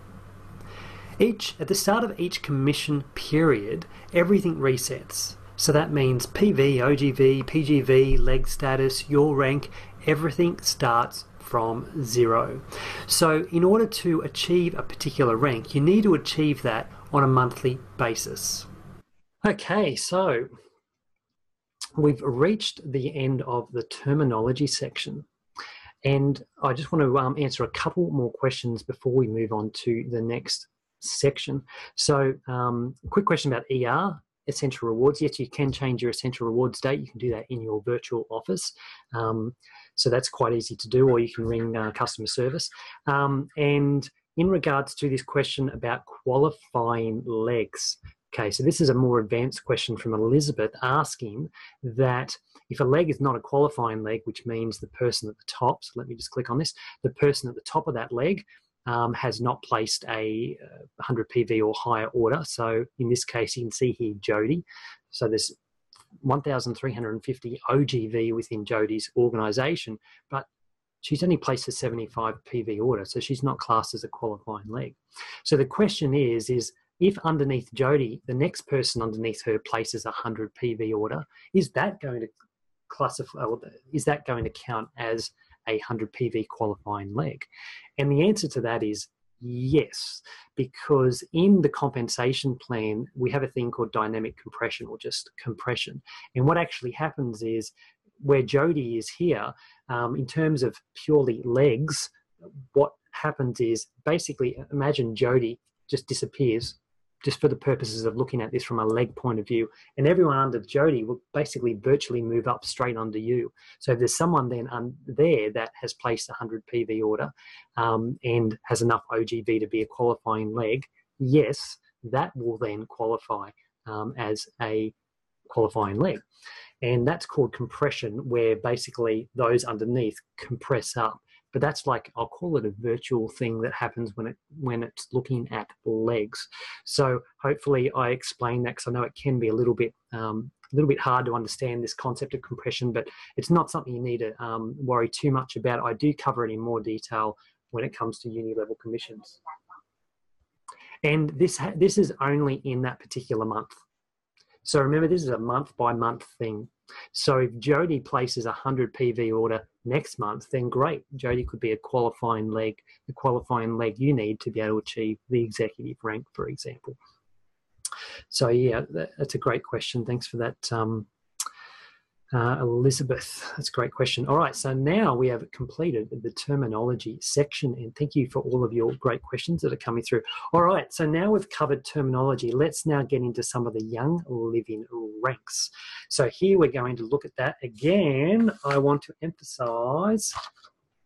Speaker 3: At the start of each commission period, everything resets. So that means PV, OGV, PGV, leg status, your rank, everything starts from 0. So in order to achieve a particular rank, you need to achieve that on a monthly basis.
Speaker 2: Okay, so we've reached the end of the terminology section. And I just want to answer a couple more questions before we move on to the next section. So a quick question about ER. Essential rewards. Yes, you can change your essential rewards date. You can do that in your virtual office. So that's quite easy to do, or you can ring customer service. And in regards to this question about qualifying legs, okay, so this is a more advanced question from Elizabeth asking that if a leg is not a qualifying leg, which means the person at the top, so let me just click on this, the person at the top of that leg has not placed a 100 PV or higher order. So in this case, you can see here Jody. So there's 1,350 OGV within Jody's organisation, but she's only placed a 75 PV order, so she's not classed as a qualifying leg. So the question is if underneath Jody, the next person underneath her places a 100 PV order, is that going to classify? Is that going to count as a 100 PV qualifying leg? And the answer to that is yes, because in the compensation plan, we have a thing called dynamic compression or just compression. And what actually happens is where Jody is here, in terms of purely legs, what happens is basically imagine Jody just disappears, just for the purposes of looking at this from a leg point of view, and everyone under Jody will basically virtually move up straight under you. So if there's someone then there that has placed a 100 PV order and has enough OGV to be a qualifying leg, yes, that will then qualify as a qualifying leg. And that's called compression, where basically those underneath compress up. But that's like, I'll call it a virtual thing that happens when it's looking at legs. So hopefully I explained that, because I know it can be a little bit hard to understand this concept of compression, but it's not something you need to worry too much about. I do cover it in more detail when it comes to Unilevel commissions. And this is only in that particular month. So remember, this is a month-by-month thing. So if Jody places a 100 PV order next month, then great. Jody could be a qualifying leg, the qualifying leg you need to be able to achieve the executive rank, for example. So yeah, that's a great question. Thanks for that, Elizabeth. That's a great question. All right, so now we have completed the terminology section, and thank you for all of your great questions that are coming through. All right, so now we've covered terminology. Let's now get into some of the young living ranks. So here we're going to look at that. Again, I want to emphasize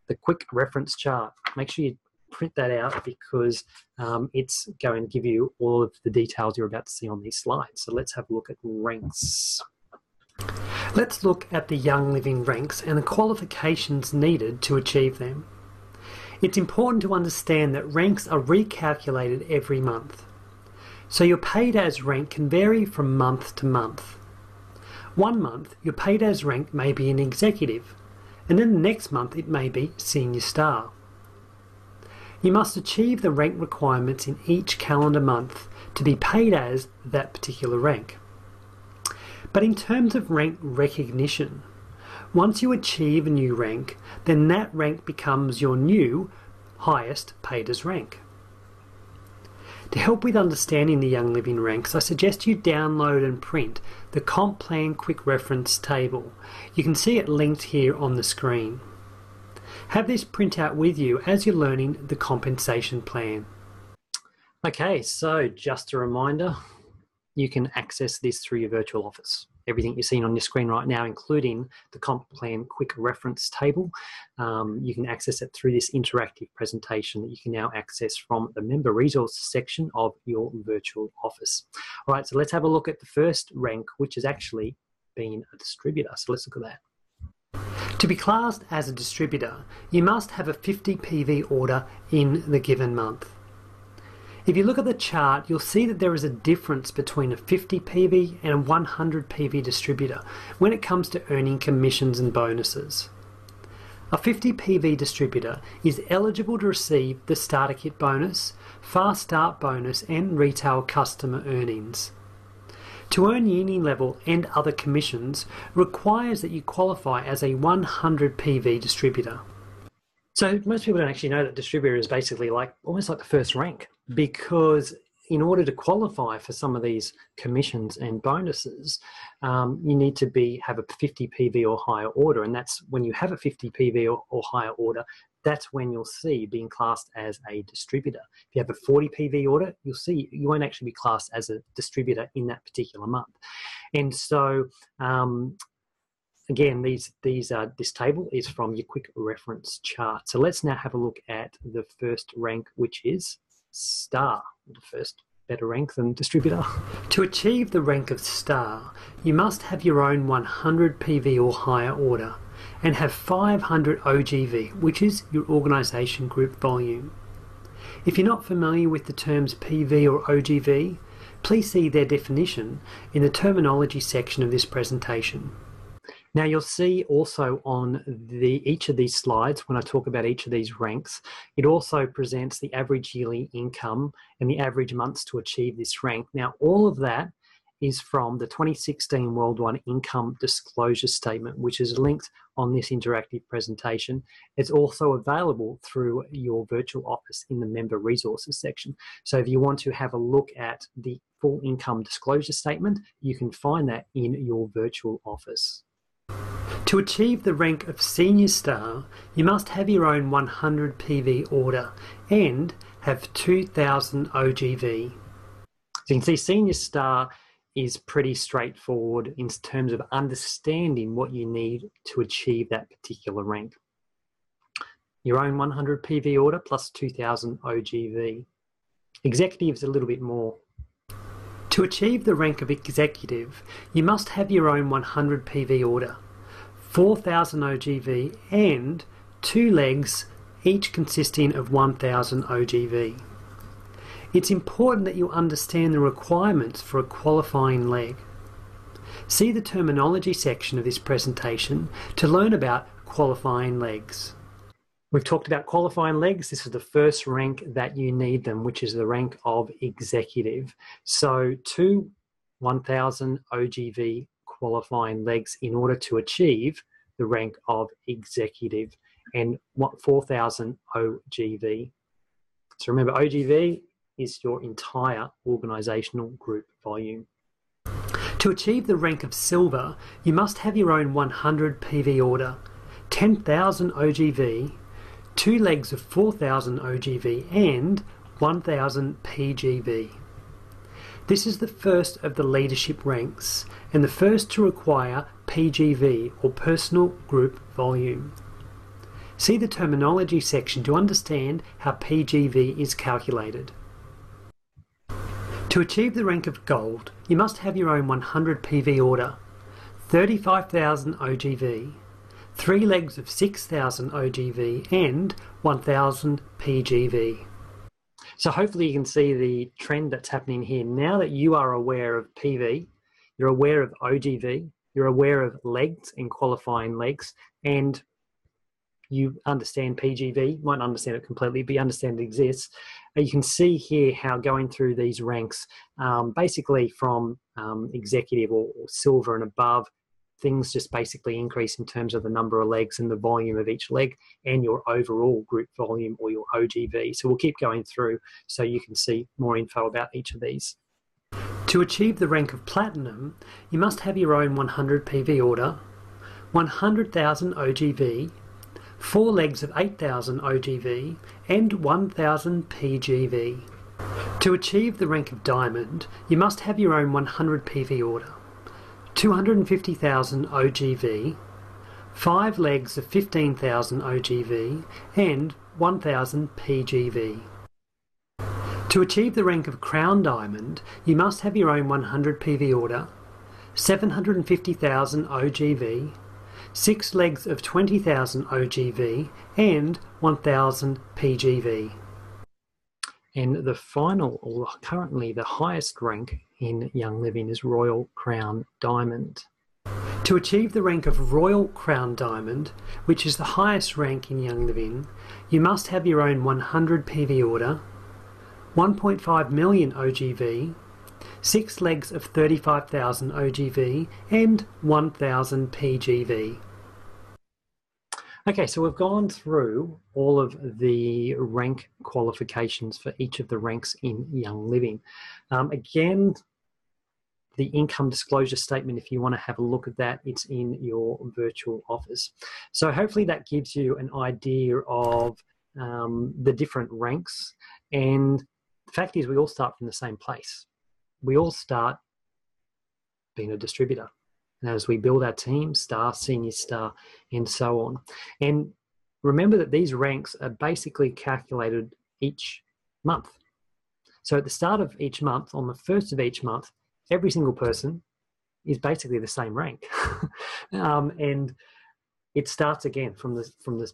Speaker 2: the quick reference chart. Make sure you print that out, because it's going to give you all of the details you're about to see on these slides. So let's have a look at ranks.
Speaker 3: Let's look at the young living ranks and the qualifications needed to achieve them. It's important to understand that ranks are recalculated every month. So your paid as rank can vary from month to month. One month, your paid as rank may be an executive, and then the next month it may be senior star. You must achieve the rank requirements in each calendar month to be paid as that particular rank. But in terms of rank recognition, once you achieve a new rank, then that rank becomes your new highest paid as rank. To help with understanding the Young Living ranks, I suggest you download and print the Comp Plan Quick Reference table. You can see it linked here on the screen. Have this printout with you as you're learning the compensation plan.
Speaker 2: Okay, so just a reminder, you can access this through your virtual office. Everything you're seeing on your screen right now, including the Comp Plan Quick Reference table, you can access it through this interactive presentation that you can now access from the Member Resources section of your virtual office. All right, so let's have a look at the first rank, which is actually being a distributor. So let's look at that.
Speaker 3: To be classed as a distributor, you must have a 50 PV order in the given month. If you look at the chart, you'll see that there is a difference between a 50 PV and a 100 PV distributor when it comes to earning commissions and bonuses. A 50 PV distributor is eligible to receive the starter kit bonus, fast start bonus and retail customer earnings. To earn Unilevel and other commissions requires that you qualify as a 100 PV distributor.
Speaker 2: So most people don't actually know that distributor is basically almost like the first rank, because in order to qualify for some of these commissions and bonuses, you need to have a 50 PV or higher order, and that's when you have a 50 PV or higher order, that's when you'll see being classed as a distributor. If you have a 40 PV order, you'll see you won't actually be classed as a distributor in that particular month. And so again, this table is from your quick reference chart. So let's now have a look at the first rank, which is star, the first better rank than distributor.
Speaker 3: To achieve the rank of star, you must have your own 100 PV or higher order and have 500 OGV, which is your organisation group volume. If you're not familiar with the terms PV or OGV, please see their definition in the terminology section of this presentation.
Speaker 2: Now you'll see also on each of these slides, when I talk about each of these ranks, it also presents the average yearly income and the average months to achieve this rank. Now all of that is from the 2016 Worldwide Income Disclosure Statement, which is linked on this interactive presentation. It's also available through your virtual office in the Member Resources section. So if you want to have a look at the full income disclosure statement, you can find that in your virtual office.
Speaker 3: To achieve the rank of Senior Star, you must have your own 100 PV order and have 2,000 OGV.
Speaker 2: So you can see Senior Star is pretty straightforward in terms of understanding what you need to achieve that particular rank. Your own 100 PV order plus 2,000 OGV. Executive is a little bit more.
Speaker 3: To achieve the rank of Executive, you must have your own 100 PV order, 4,000 OGV and 2 legs, each consisting of 1,000 OGV. It's important that you understand the requirements for a qualifying leg. See the terminology section of this presentation to learn about qualifying legs.
Speaker 2: We've talked about qualifying legs. This is the first rank that you need them, which is the rank of Executive. So 2 1,000 OGV qualifying legs in order to achieve the rank of Executive, and 4,000 OGV. So remember, OGV is your entire organisational group volume.
Speaker 3: To achieve the rank of Silver, you must have your own 100 PV order, 10,000 OGV, 2 legs of 4,000 OGV and 1,000 PGV. This is the first of the leadership ranks and the first to require PGV or Personal Group Volume. See the terminology section to understand how PGV is calculated. To achieve the rank of Gold, you must have your own 100 PV order, 35,000 OGV, 3 legs of 6,000 OGV and 1,000 PGV.
Speaker 2: So hopefully you can see the trend that's happening here. Now that you are aware of PV, you're aware of OGV, you're aware of legs and qualifying legs, and you understand PGV, you might not understand it completely, but you understand it exists. You can see here how going through these ranks, basically from Executive or Silver and above, things just basically increase in terms of the number of legs and the volume of each leg and your overall group volume or your OGV. So we'll keep going through so you can see more info about each of these.
Speaker 3: To achieve the rank of Platinum, you must have your own 100 PV order, 100,000 OGV, 4 legs of 8,000 OGV and 1,000 PGV. To achieve the rank of Diamond, you must have your own 100 PV order, 250,000 OGV, 5 legs of 15,000 OGV and 1,000 PGV. To achieve the rank of Crown Diamond, you must have your own 100 PV order, 750,000 OGV, 6 legs of 20,000 OGV and 1,000 PGV.
Speaker 2: And the final, or currently the highest rank in Young Living is Royal Crown Diamond.
Speaker 3: To achieve the rank of Royal Crown Diamond, which is the highest rank in Young Living, you must have your own 100 PV order, 1.5 million OGV, 6 legs of 35,000 OGV and 1,000 PGV.
Speaker 2: Okay, so we've gone through all of the rank qualifications for each of the ranks in Young Living. Again, the income disclosure statement, if you want to have a look at that, it's in your virtual office. So hopefully that gives you an idea of the different ranks. And the fact is we all start from the same place. We all start being a distributor. And as we build our team, Star, Senior Star, and so on. And remember that these ranks are basically calculated each month. So at the start of each month, on the first of each month, every single person is basically the same rank. And it starts again from the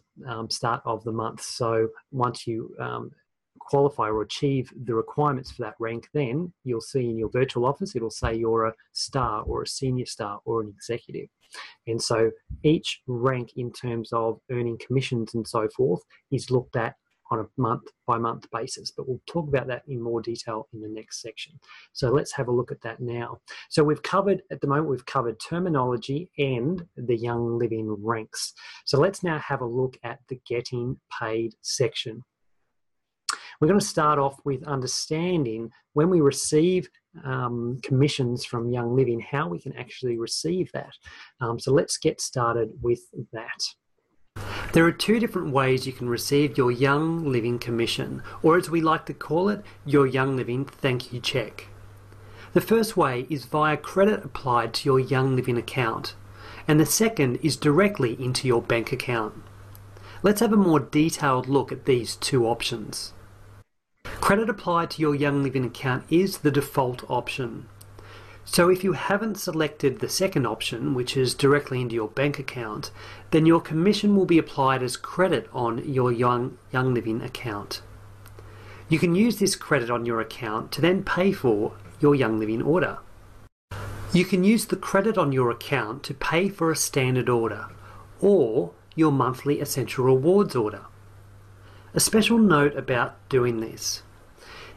Speaker 2: start of the month. So once you qualify or achieve the requirements for that rank, then you'll see in your virtual office, it'll say you're a Star or a Senior Star or an Executive. And so each rank in terms of earning commissions and so forth is looked at on a month-by-month basis, but we'll talk about that in more detail in the next section. So let's have a look at that now. So we've covered terminology and the Young Living ranks. So let's now have a look at the getting paid section. We're going to start off with understanding when we receive commissions from Young Living, how we can actually receive that. So let's get started with that.
Speaker 3: There are two different ways you can receive your Young Living commission, or as we like to call it, your Young Living thank you check. The first way is via credit applied to your Young Living account, and the second is directly into your bank account. Let's have a more detailed look at these two options. Credit applied to your Young Living account is the default option. So if you haven't selected the second option, which is directly into your bank account, then your commission will be applied as credit on your Young Living account. You can use this credit on your account to then pay for your Young Living order. You can use the credit on your account to pay for a standard order or your monthly Essential Rewards order. A special note about doing this.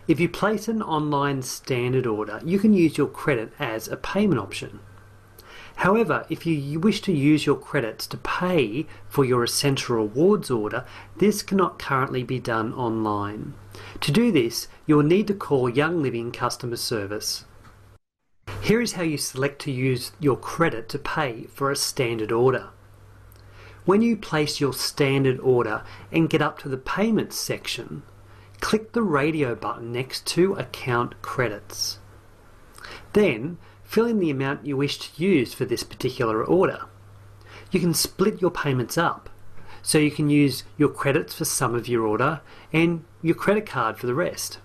Speaker 3: If you place an online standard order, you can use your credit as a payment option. However, if you wish to use your credits to pay for your Essential Rewards order, this cannot currently be done online. To do this, you will need to call Young Living customer service. Here is how you select to use your credit to pay for a standard order. When you place your standard order and get up to the payments section, click the radio button next to Account Credits. Then, fill in the amount you wish to use for this particular order. You can split your payments up, so you can use your credits for some of your order and your credit card for the rest.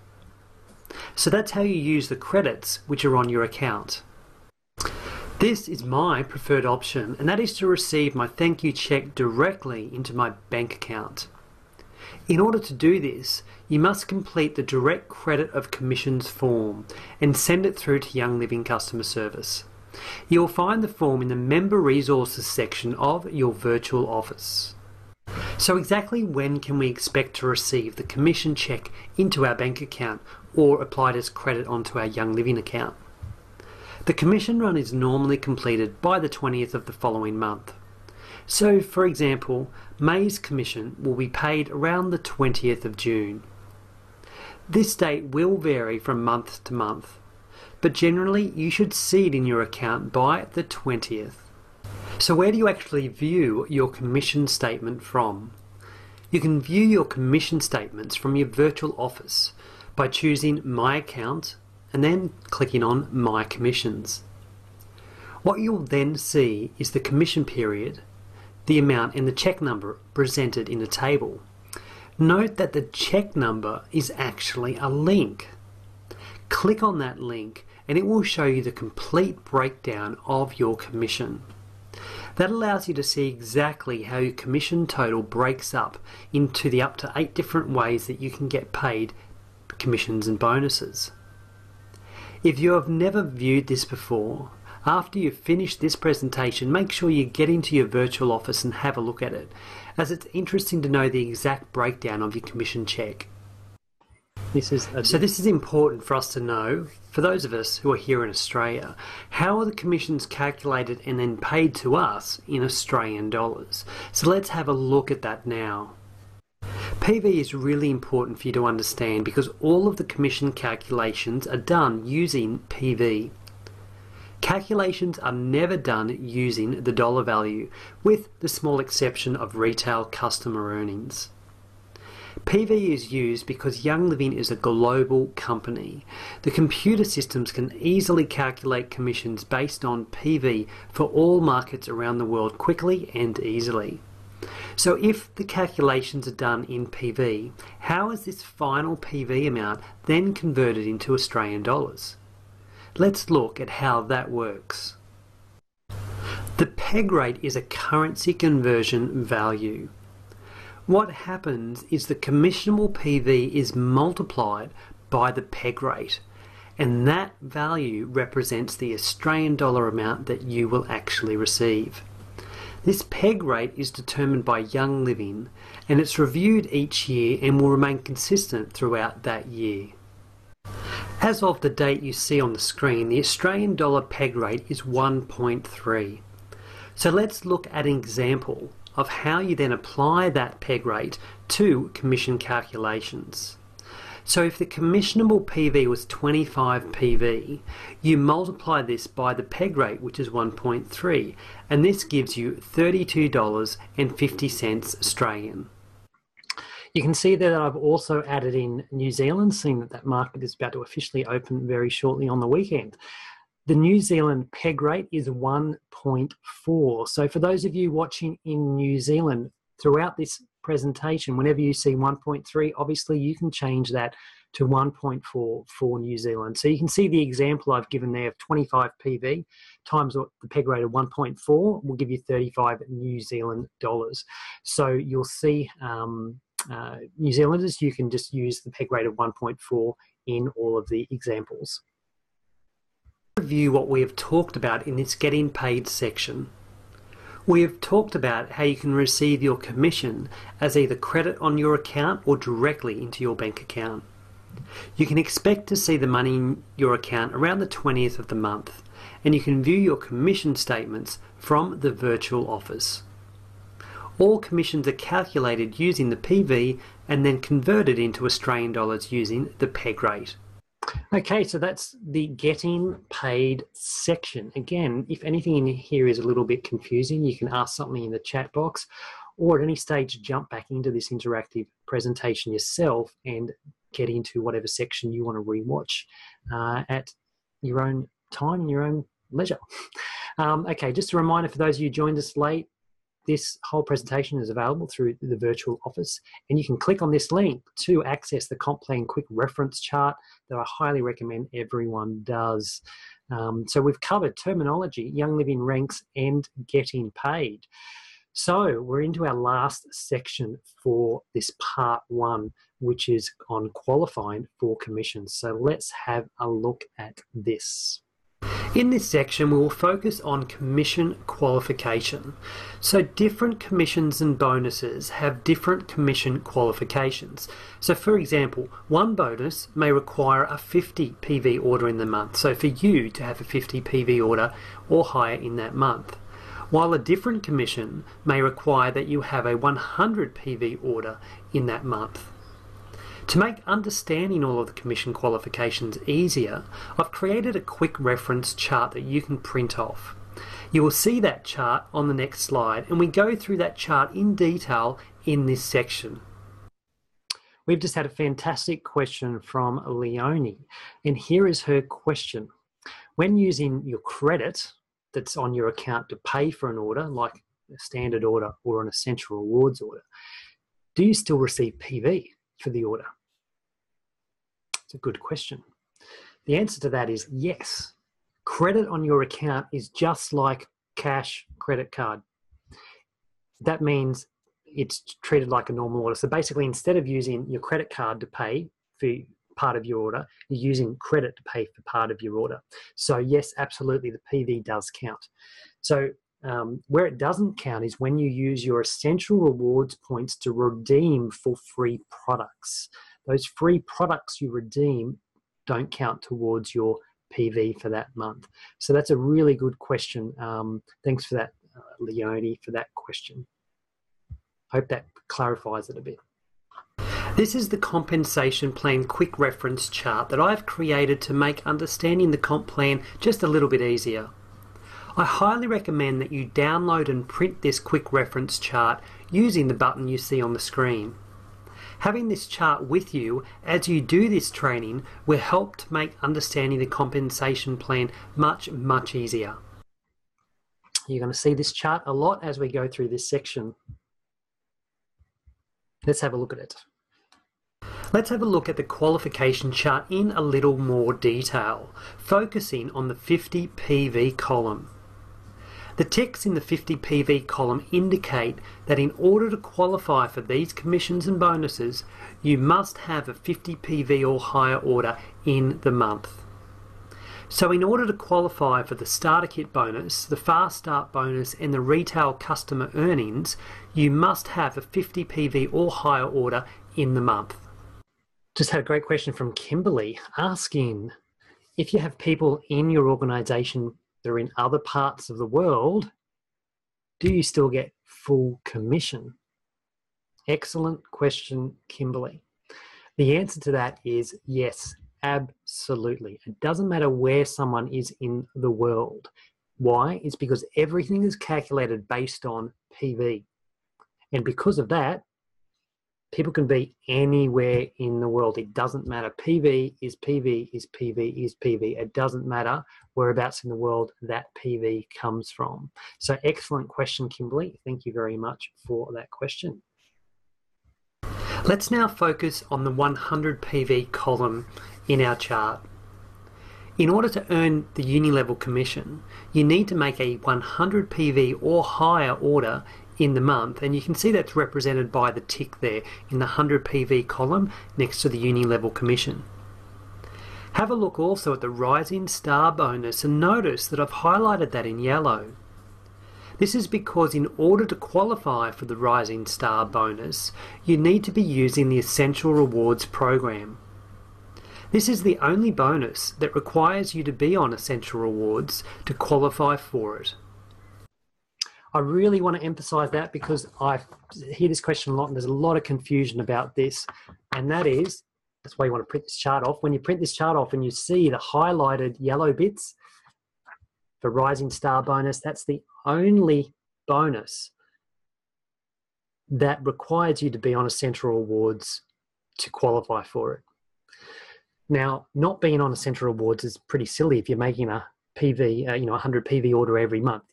Speaker 3: So that's how you use the credits which are on your account. This is my preferred option, and that is to receive my thank you check directly into my bank account. In order to do this, you must complete the direct credit of commissions form and send it through to Young Living customer service. You will find the form in the Member Resources section of your virtual office. So exactly when can we expect to receive the commission check into our bank account or applied as credit onto our Young Living account? The commission run is normally completed by the 20th of the following month. So, for example, May's commission will be paid around the 20th of June. This date will vary from month to month, but generally you should see it in your account by the 20th. So where do you actually view your commission statement from? You can view your commission statements from your virtual office by choosing My Account and then clicking on My Commissions. What you'll then see is the commission period, the amount and the check number presented in a table. Note that the check number is actually a link. Click on that link and it will show you the complete breakdown of your commission. That allows you to see exactly how your commission total breaks up into the up to 8 different ways that you can get paid commissions and bonuses. If you have never viewed this before, after you've finished this presentation, make sure you get into your virtual office and have a look at it, as it's interesting to know the exact breakdown of your commission check. This is important for us to know, for those of us who are here in Australia, how are the commissions calculated and then paid to us in Australian dollars? So let's have a look at that now. PV is really important for you to understand because all of the commission calculations are done using PV. Calculations are never done using the dollar value, with the small exception of retail customer earnings. PV is used because Young Living is a global company. The computer systems can easily calculate commissions based on PV for all markets around the world quickly and easily. So if the calculations are done in PV, how is this final PV amount then converted into Australian dollars? Let's look at how that works. The peg rate is a currency conversion value. What happens is the commissionable PV is multiplied by the peg rate, and that value represents the Australian dollar amount that you will actually receive. This peg rate is determined by Young Living, and it's reviewed each year and will remain consistent throughout that year. As of the date you see on the screen, the Australian dollar peg rate is 1.3. So let's look at an example of how you then apply that peg rate to commission calculations. So if the commissionable PV was 25 PV, you multiply this by the peg rate, which is 1.3, and this gives you $32.50 Australian.
Speaker 2: You can see that I've also added in New Zealand, seeing that that market is about to officially open very shortly on the weekend. The New Zealand peg rate is 1.4. So for those of you watching in New Zealand, throughout this presentation, whenever you see 1.3, obviously you can change that to 1.4 for New Zealand. So you can see the example I've given there of 25 PV times the peg rate of 1.4 will give you 35 New Zealand dollars. So you'll see New Zealanders, you can just use the peg rate of 1.4 in all of the examples.
Speaker 3: Review what we have talked about in this Getting Paid section. We have talked about how you can receive your commission as either credit on your account or directly into your bank account. You can expect to see the money in your account around the 20th of the month, and you can view your commission statements from the virtual office. All commissions are calculated using the PV and then converted into Australian dollars using the peg rate.
Speaker 2: Okay, so that's the Getting Paid section. Again, if anything in here is a little bit confusing, you can ask something in the chat box, or at any stage jump back into this interactive presentation yourself and get into whatever section you want to rewatch at your own time and your own leisure. Okay, just a reminder for those of you who joined us late, this whole presentation is available through the virtual office, and you can click on this link to access the comp plan quick reference chart that I highly recommend everyone does. So we've covered terminology, Young Living ranks, and getting paid. So we're into our last section for this part one, which is on qualifying for commissions. So let's have a look at this.
Speaker 3: In this section, we will focus on commission qualification. So different commissions and bonuses have different commission qualifications. So for example, one bonus may require a 50 PV order in the month. So for you to have a 50 PV order or higher in that month. While a different commission may require that you have a 100 PV order in that month. To make understanding all of the commission qualifications easier, I've created a quick reference chart that you can print off. You will see that chart on the next slide, and we go through that chart in detail in this section.
Speaker 2: We've just had a fantastic question from Leonie, and here is her question. When using your credit that's on your account to pay for an order, like a standard order or an essential rewards order, do you still receive PV for the order? It's a good question. The answer to that is yes. Credit on your account is just like cash credit card. That means it's treated like a normal order. So basically, instead of using your credit card to pay for part of your order, you're using credit to pay for part of your order. So yes, absolutely, the PV does count. So where it doesn't count is when you use your essential rewards points to redeem for free products. Those free products you redeem don't count towards your PV for that month. So that's a really good question. Thanks for that, Leonie, for that question. Hope that clarifies it a bit.
Speaker 3: This is the compensation plan quick reference chart that I've created to make understanding the comp plan just a little bit easier. I highly recommend that you download and print this quick reference chart using the button you see on the screen. Having this chart with you as you do this training will help to make understanding the compensation plan much, much easier.
Speaker 2: You're going to see this chart a lot as we go through this section. Let's have a look at it.
Speaker 3: Let's have a look at the qualification chart in a little more detail, focusing on the 50 PV column. The ticks in the 50 PV column indicate that in order to qualify for these commissions and bonuses, you must have a 50 PV or higher order in the month. So in order to qualify for the starter kit bonus, the fast start bonus and the retail customer earnings, you must have a 50 PV or higher order in the month.
Speaker 2: Just had a great question from Kimberly asking, if you have people in your organisation that are in other parts of the world, do you still get full commission? Excellent question, Kimberly. The answer to that is yes, absolutely. It doesn't matter where someone is in the world. Why? It's because everything is calculated based on PV. And because of that, people can be anywhere in the world. It doesn't matter. PV is PV is PV is PV. It doesn't matter whereabouts in the world that PV comes from. So excellent question, Kimberly. Thank you very much for that question.
Speaker 3: Let's now focus on the 100 PV column in our chart. In order to earn the Unilevel Commission, you need to make a 100 PV or higher order in the month, and you can see that's represented by the tick there in the 100 PV column next to the Unilevel Commission. Have a look also at the Rising Star bonus and notice that I've highlighted that in yellow. This is because in order to qualify for the Rising Star bonus, you need to be using the Essential Rewards program. This is the only bonus that requires you to be on Essential Rewards to qualify for it.
Speaker 2: I really want to emphasize that because I hear this question a lot and there's a lot of confusion about this. And that's why you want to print this chart off. When you print this chart off and you see the highlighted yellow bits, the Rising Star bonus, that's the only bonus that requires you to be on Essential Rewards to qualify for it. Now, not being on Essential Rewards is pretty silly if you're making a PV, 100 PV order every month.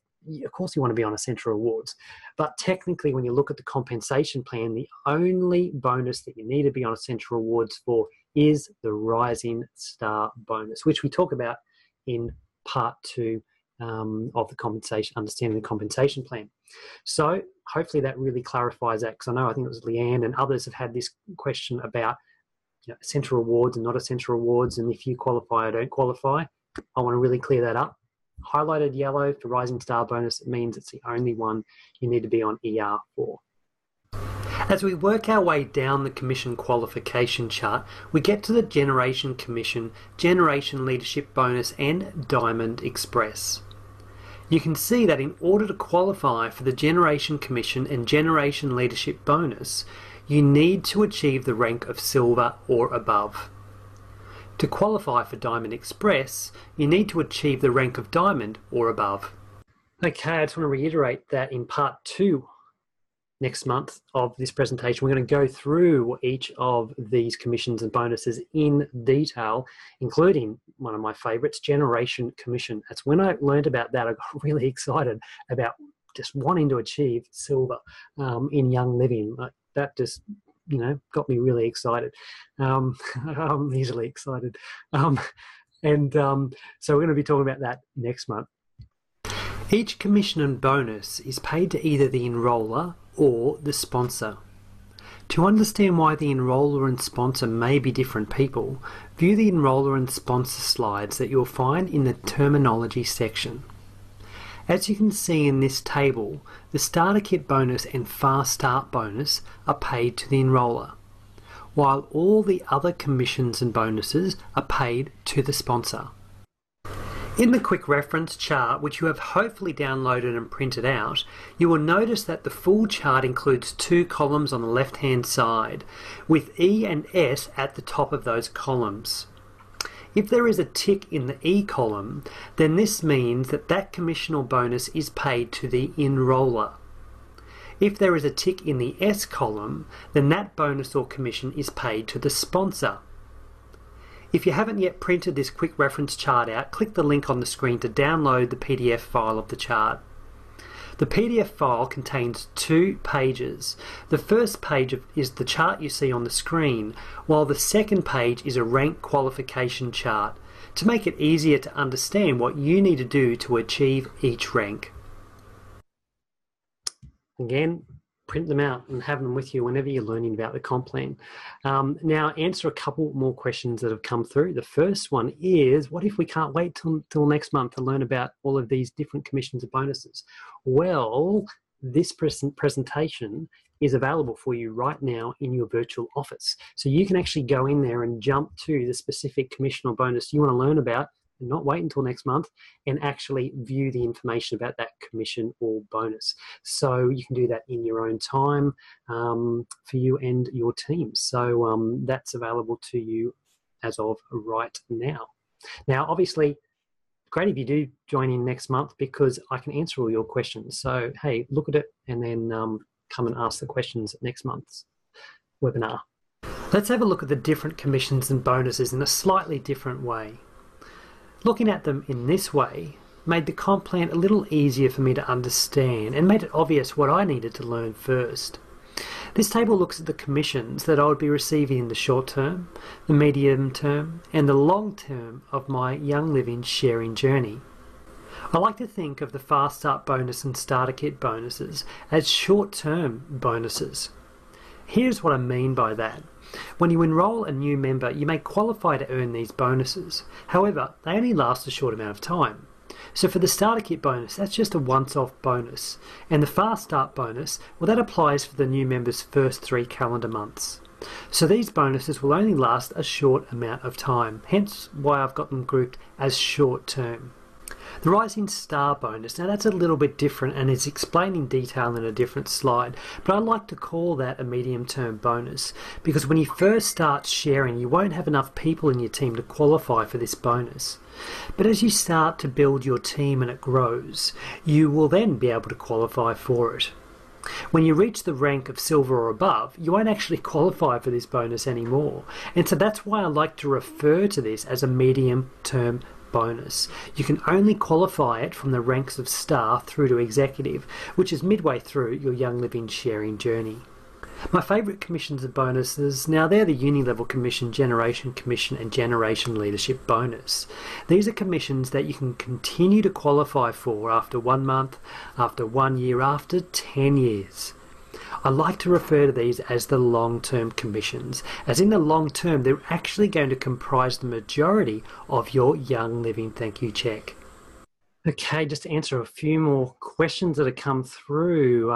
Speaker 2: Of course you want to be on Essential Rewards, but technically when you look at the compensation plan, the only bonus that you need to be on Essential Rewards for is the Rising Star bonus, which we talk about in part 2 of the compensation, understanding the compensation plan. So hopefully that really clarifies that, because I think it was Leanne and others have had this question about Essential Rewards and not Essential Rewards, and if you qualify or don't qualify. I want to really clear that up. Highlighted yellow for Rising Star bonus, it means it's the only one you need to be on ER for.
Speaker 3: As we work our way down the Commission qualification chart, we get to the Generation Commission, Generation Leadership Bonus and Diamond Express. You can see that in order to qualify for the Generation Commission and Generation Leadership Bonus, you need to achieve the rank of Silver or above. To qualify for Diamond Express, you need to achieve the rank of Diamond or above.
Speaker 2: Okay, I just want to reiterate that in part 2 next month of this presentation, we're going to go through each of these commissions and bonuses in detail, including one of my favourites, Generation Commission. That's when I learned about that, I got really excited about just wanting to achieve Silver in Young Living. That just got me really excited. I'm easily excited. So we're going to be talking about that next month.
Speaker 3: Each commission and bonus is paid to either the enroller or the sponsor. To understand why the enroller and sponsor may be different people, view the enroller and sponsor slides that you'll find in the terminology section. As you can see in this table, the Starter Kit bonus and Fast Start bonus are paid to the enroller, while all the other commissions and bonuses are paid to the sponsor. In the quick reference chart, which you have hopefully downloaded and printed out, you will notice that the full chart includes 2 columns on the left-hand side, with E and S at the top of those columns. If there is a tick in the E column, then this means that that commission or bonus is paid to the enroller. If there is a tick in the S column, then that bonus or commission is paid to the sponsor. If you haven't yet printed this quick reference chart out, click the link on the screen to download the PDF file of the chart. The PDF file contains 2 pages. The first page is the chart you see on the screen, while the second page is a rank qualification chart, to make it easier to understand what you need to do to achieve each rank.
Speaker 2: Again, print them out and have them with you whenever you're learning about the comp plan. Now, answer a couple more questions that have come through. The first one is, what if we can't wait till next month to learn about all of these different commissions and bonuses? Well, this presentation is available for you right now in your virtual office. So you can actually go in there and jump to the specific commission or bonus you want to learn about and not wait until next month, and actually view the information about that commission or bonus. So you can do that in your own time for you and your team. So that's available to you as of right now. Now, obviously, great if you do join in next month, because I can answer all your questions. So, hey, look at it and then come and ask the questions at next month's webinar.
Speaker 3: Let's have a look at the different commissions and bonuses in a slightly different way. Looking at them in this way made the comp plan a little easier for me to understand and made it obvious what I needed to learn first. This table looks at the commissions that I would be receiving in the short term, the medium term, and the long term of my Young Living sharing journey. I like to think of the Fast Start bonus and Starter Kit bonuses as short-term bonuses. Here's what I mean by that. When you enrol a new member, you may qualify to earn these bonuses. However, they only last a short amount of time. So for the Starter Kit bonus, that's just a once-off bonus. And the Fast Start bonus, well, that applies for the new member's first 3 calendar months. So these bonuses will only last a short amount of time, hence why I've got them grouped as short-term. The Rising Star bonus, now that's a little bit different and is explained in detail in a different slide, but I like to call that a medium-term bonus because when you first start sharing, you won't have enough people in your team to qualify for this bonus. But as you start to build your team and it grows, you will then be able to qualify for it. When you reach the rank of silver or above, you won't actually qualify for this bonus anymore. And so that's why I like to refer to this as a medium-term bonus. You can only qualify it from the ranks of star through to executive, which is midway through your Young Living sharing journey. My favourite commissions and bonuses, now they're the Unilevel Commission, Generation Commission and Generation Leadership Bonus. These are commissions that you can continue to qualify for after 1 month, after 1 year, after 10 years. I like to refer to these as the long-term commissions, as in the long term they're actually going to comprise the majority of your Young Living thank you check.
Speaker 2: Okay, just to answer a few more questions that have come through.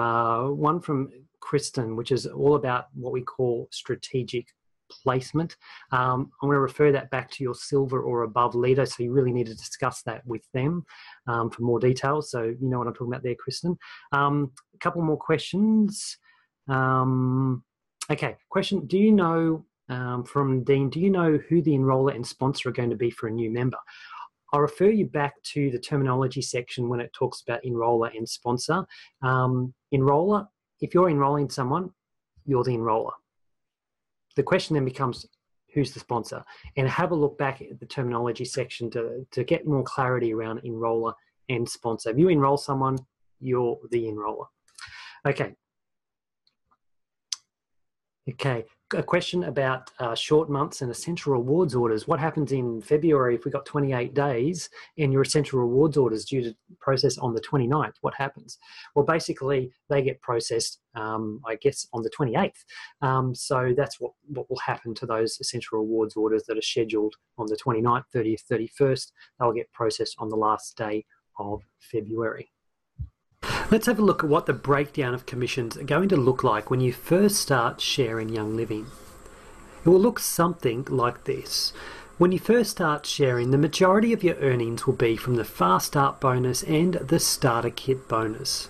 Speaker 2: One from Kristen, which is all about what we call strategic placement. I'm going to refer that back to your silver or above leader, so you really need to discuss that with them for more details. So you know what I'm talking about there, Kristen. A couple more questions. Okay, question, do you know, from Dean, do you know who the enroller and sponsor are going to be for a new member? I'll refer you back to the terminology section when it talks about enroller and sponsor. Enroller, if you're enrolling someone, you're the enroller. The question then becomes, who's the sponsor? And have a look back at the terminology section to get more clarity around enroller and sponsor. If you enroll someone, you're the enroller. Okay, a question about short months and essential rewards orders. What happens in February if we got 28 days and your essential rewards orders due to process on the 29th? What happens? Well, basically, they get processed, I guess, on the 28th. So that's what will happen to those essential rewards orders that are scheduled on the 29th, 30th, 31st. They'll get processed on the last day of February.
Speaker 3: Let's have a look at what the breakdown of commissions are going to look like when you first start sharing Young Living. It will look something like this. When you first start sharing, the majority of your earnings will be from the Fast Start bonus and the Starter Kit bonus.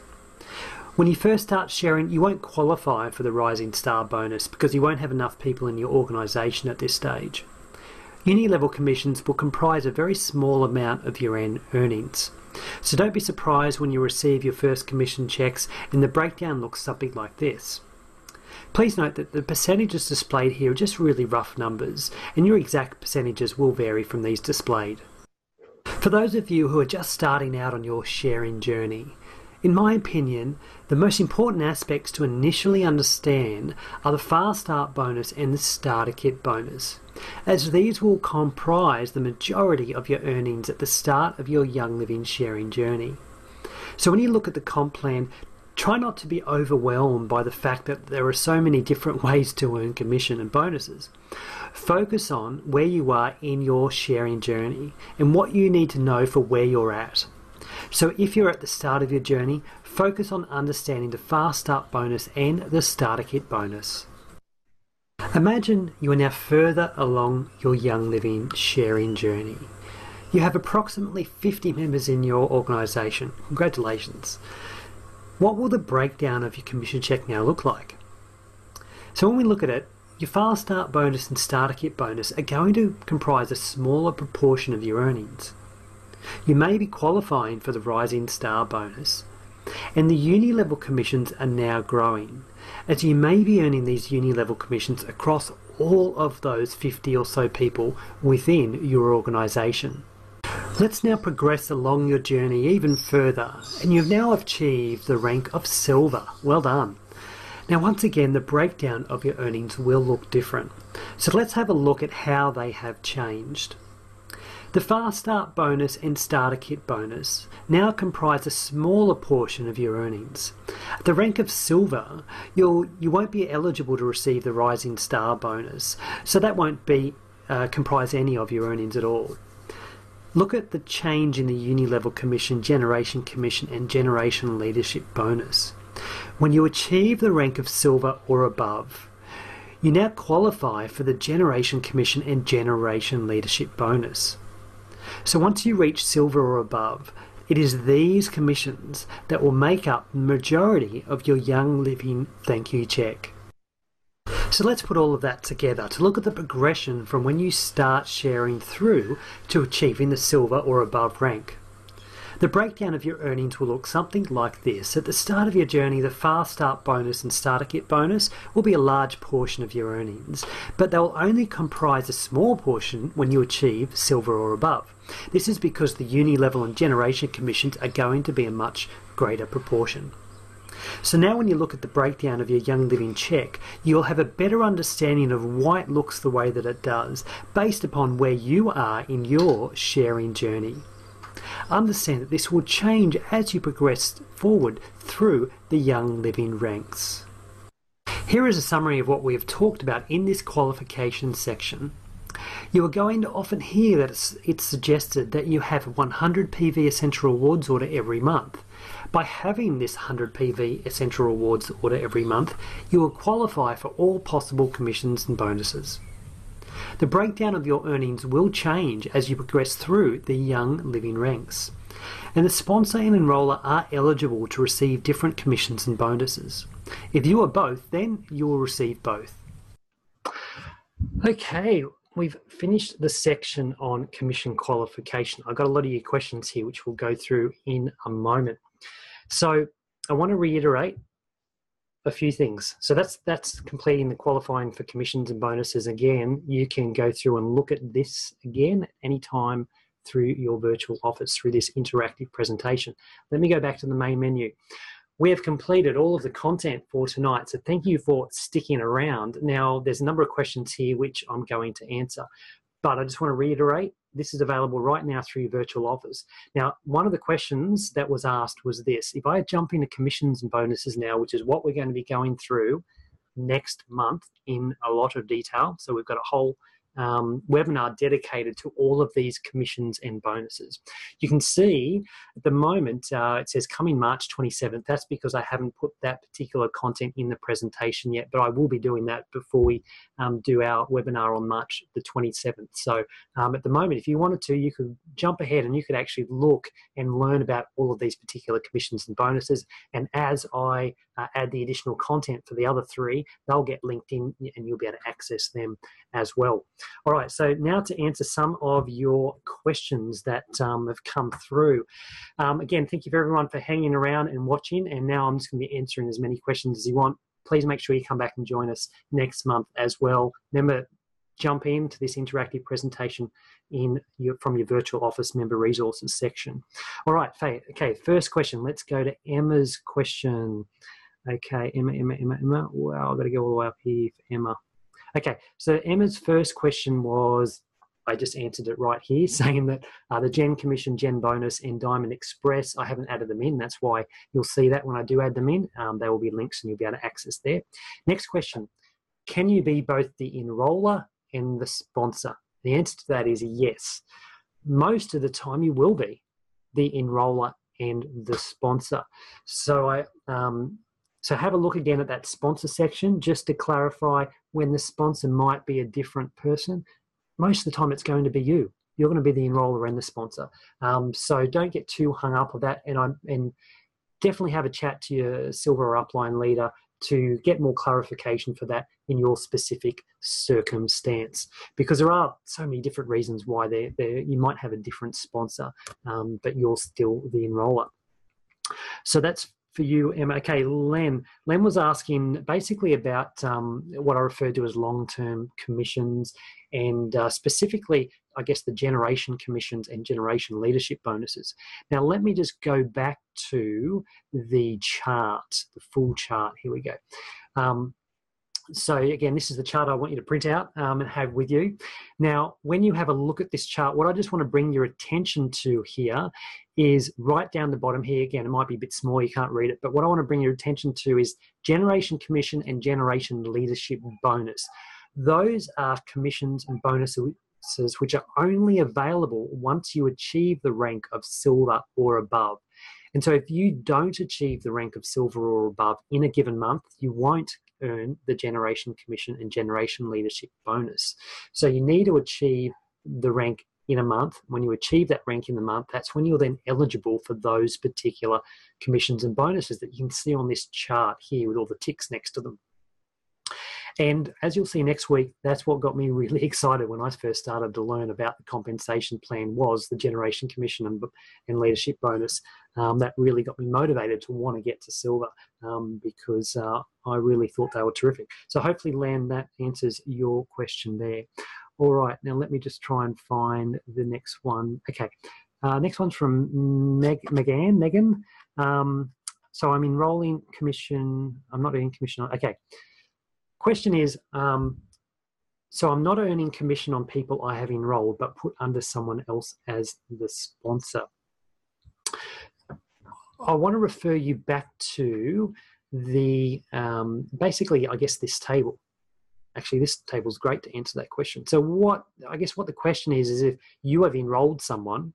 Speaker 3: When you first start sharing, you won't qualify for the Rising Star bonus because you won't have enough people in your organisation at this stage. Unilevel commissions will comprise a very small amount of your earnings. So don't be surprised when you receive your first commission checks and the breakdown looks something like this. Please note that the percentages displayed here are just really rough numbers, and your exact percentages will vary from these displayed. For those of you who are just starting out on your sharing journey, in my opinion, the most important aspects to initially understand are the Fast Start bonus and the Starter Kit bonus, as these will comprise the majority of your earnings at the start of your Young Living sharing journey. So when you look at the comp plan, try not to be overwhelmed by the fact that there are so many different ways to earn commission and bonuses. Focus on where you are in your sharing journey and what you need to know for where you're at. So if you're at the start of your journey, focus on understanding the Fast Start bonus and the Starter Kit bonus. Imagine you are now further along your Young Living sharing journey. You have approximately 50 members in your organisation. Congratulations. What will the breakdown of your commission check now look like? So when we look at it, your fast start bonus and starter kit bonus are going to comprise a smaller proportion of your earnings. You may be qualifying for the Rising Star bonus, and the Unilevel commissions are now growing, as you may be earning these Unilevel commissions across all of those 50 or so people within your organisation. Let's now progress along your journey even further, and you've now achieved the rank of Silver. Well done. Now once again, the breakdown of your earnings will look different. So let's have a look at how they have changed. The Fast Start bonus and Starter Kit bonus now comprise a smaller portion of your earnings. At the rank of Silver, you won't be eligible to receive the Rising Star bonus, so that won't comprise any of your earnings at all. Look at the change in the Unilevel Commission, Generation Commission and Generation Leadership bonus. When you achieve the rank of Silver or above, you now qualify for the Generation Commission and Generation Leadership bonus. So once you reach Silver or above, it is these commissions that will make up the majority of your Young Living thank you check. So let's put all of that together to look at the progression from when you start sharing through to achieving the Silver or above rank. The breakdown of your earnings will look something like this. At the start of your journey, the Fast Start bonus and Starter Kit bonus will be a large portion of your earnings, but they will only comprise a small portion when you achieve Silver or above. This is because the Unilevel and Generation commissions are going to be a much greater proportion. So now when you look at the breakdown of your Young Living check, you'll have a better understanding of why it looks the way that it does, based upon where you are in your sharing journey. Understand that this will change as you progress forward through the Young Living ranks. Here is a summary of what we have talked about in this qualification section. You are going to often hear that it's suggested that you have a 100 PV Essential Rewards order every month. By having this 100 PV Essential Rewards order every month, you will qualify for all possible commissions and bonuses. The breakdown of your earnings will change as you progress through the Young Living ranks. And the sponsor and enroller are eligible to receive different commissions and bonuses. If you are both, then you will receive both. Okay, we've finished the section on commission qualification. I've got a lot of your questions here, which we'll go through in a moment. So I want to reiterate a few things. So that's completing the qualifying for commissions and bonuses. Again, you can go through and look at this again anytime through your virtual office through this interactive presentation. Let me go back to the main menu. We have completed all of the content for tonight, so thank you for sticking around. Now, there's a number of questions here which I'm going to answer, but I just want to reiterate, this is available right now through your virtual office. Now, one of the questions that was asked was this: if I jump into commissions and bonuses now, which is what we're going to be going through next month in a lot of detail, so we've got a whole webinar dedicated to all of these commissions and bonuses. You can see at the moment it says coming March 27th. That's because I haven't put that particular content in the presentation yet, but I will be doing that before we do our webinar on March the 27th. So at the moment, if you wanted to, you could jump ahead and you could actually look and learn about all of these particular commissions and bonuses. And as I add the additional content for the other three, they'll get linked in and you'll be able to access them as well. All right, so now to answer some of your questions that have come through. Again, thank you for everyone for hanging around and watching, and now I'm just going to be answering as many questions as you want. Please make sure you come back and join us next month as well. Remember, jump into this interactive presentation from your virtual office member resources section. All right, Faye, okay, first question. Let's go to Emma's question. Okay, Emma. Wow, I've got to go all the way up here for Emma. Okay, so Emma's first question was, I just answered it right here, saying that the Gen Commission, Gen Bonus, and Diamond Express, I haven't added them in. That's why you'll see that when I do add them in. They will be links and you'll be able to access there. Next question, can you be both the enroller and the sponsor? The answer to that is yes. Most of the time you will be the enroller and the sponsor. So So have a look again at that sponsor section just to clarify when the sponsor might be a different person. Most of the time it's going to be you.
Speaker 2: you're going to be the enroller and the sponsor. So don't get too hung up on that, and definitely have a chat to your silver or upline leader to get more clarification for that in your specific circumstance, because there are so many different reasons why you might have a different sponsor, but you're still the enroller. So that's for you, Emma. Okay, Len was asking basically about what I referred to as long-term commissions, and specifically, I guess, the generation commissions and generation leadership bonuses. Now, let me just go back to the chart, the full chart. Here we go. So again, this is the chart I want you to print out and have with you. Now, when you have a look at this chart, what I just want to bring your attention to here is right down the bottom here. Again, it might be a bit small, you can't read it, but what I want to bring your attention to is Generation Commission and Generation Leadership Bonus. Those are commissions and bonuses which are only available once you achieve the rank of silver or above. And so if you don't achieve the rank of silver or above in a given month, you won't earn the Generation Commission and Generation Leadership Bonus. So you need to achieve the rank in a month. When you achieve that rank in the month, that's when you're then eligible for those particular commissions and bonuses that you can see on this chart here with all the ticks next to them. And as you'll see next week, that's what got me really excited when I first started to learn about the compensation plan, was the Generation Commission and Leadership Bonus. That really got me motivated to want to get to silver, because I really thought they were terrific. So hopefully, Len, that answers your question there. All right, now let me just try and find the next one. Okay, next one's from Megan. So I'm enrolling commission. I'm not earning commission. Okay. Question is, so I'm not earning commission on people I have enrolled, but put under someone else as the sponsor. I want to refer you back to the, basically, I guess, this table. Actually, this table is great to answer that question. So what the question is if you have enrolled someone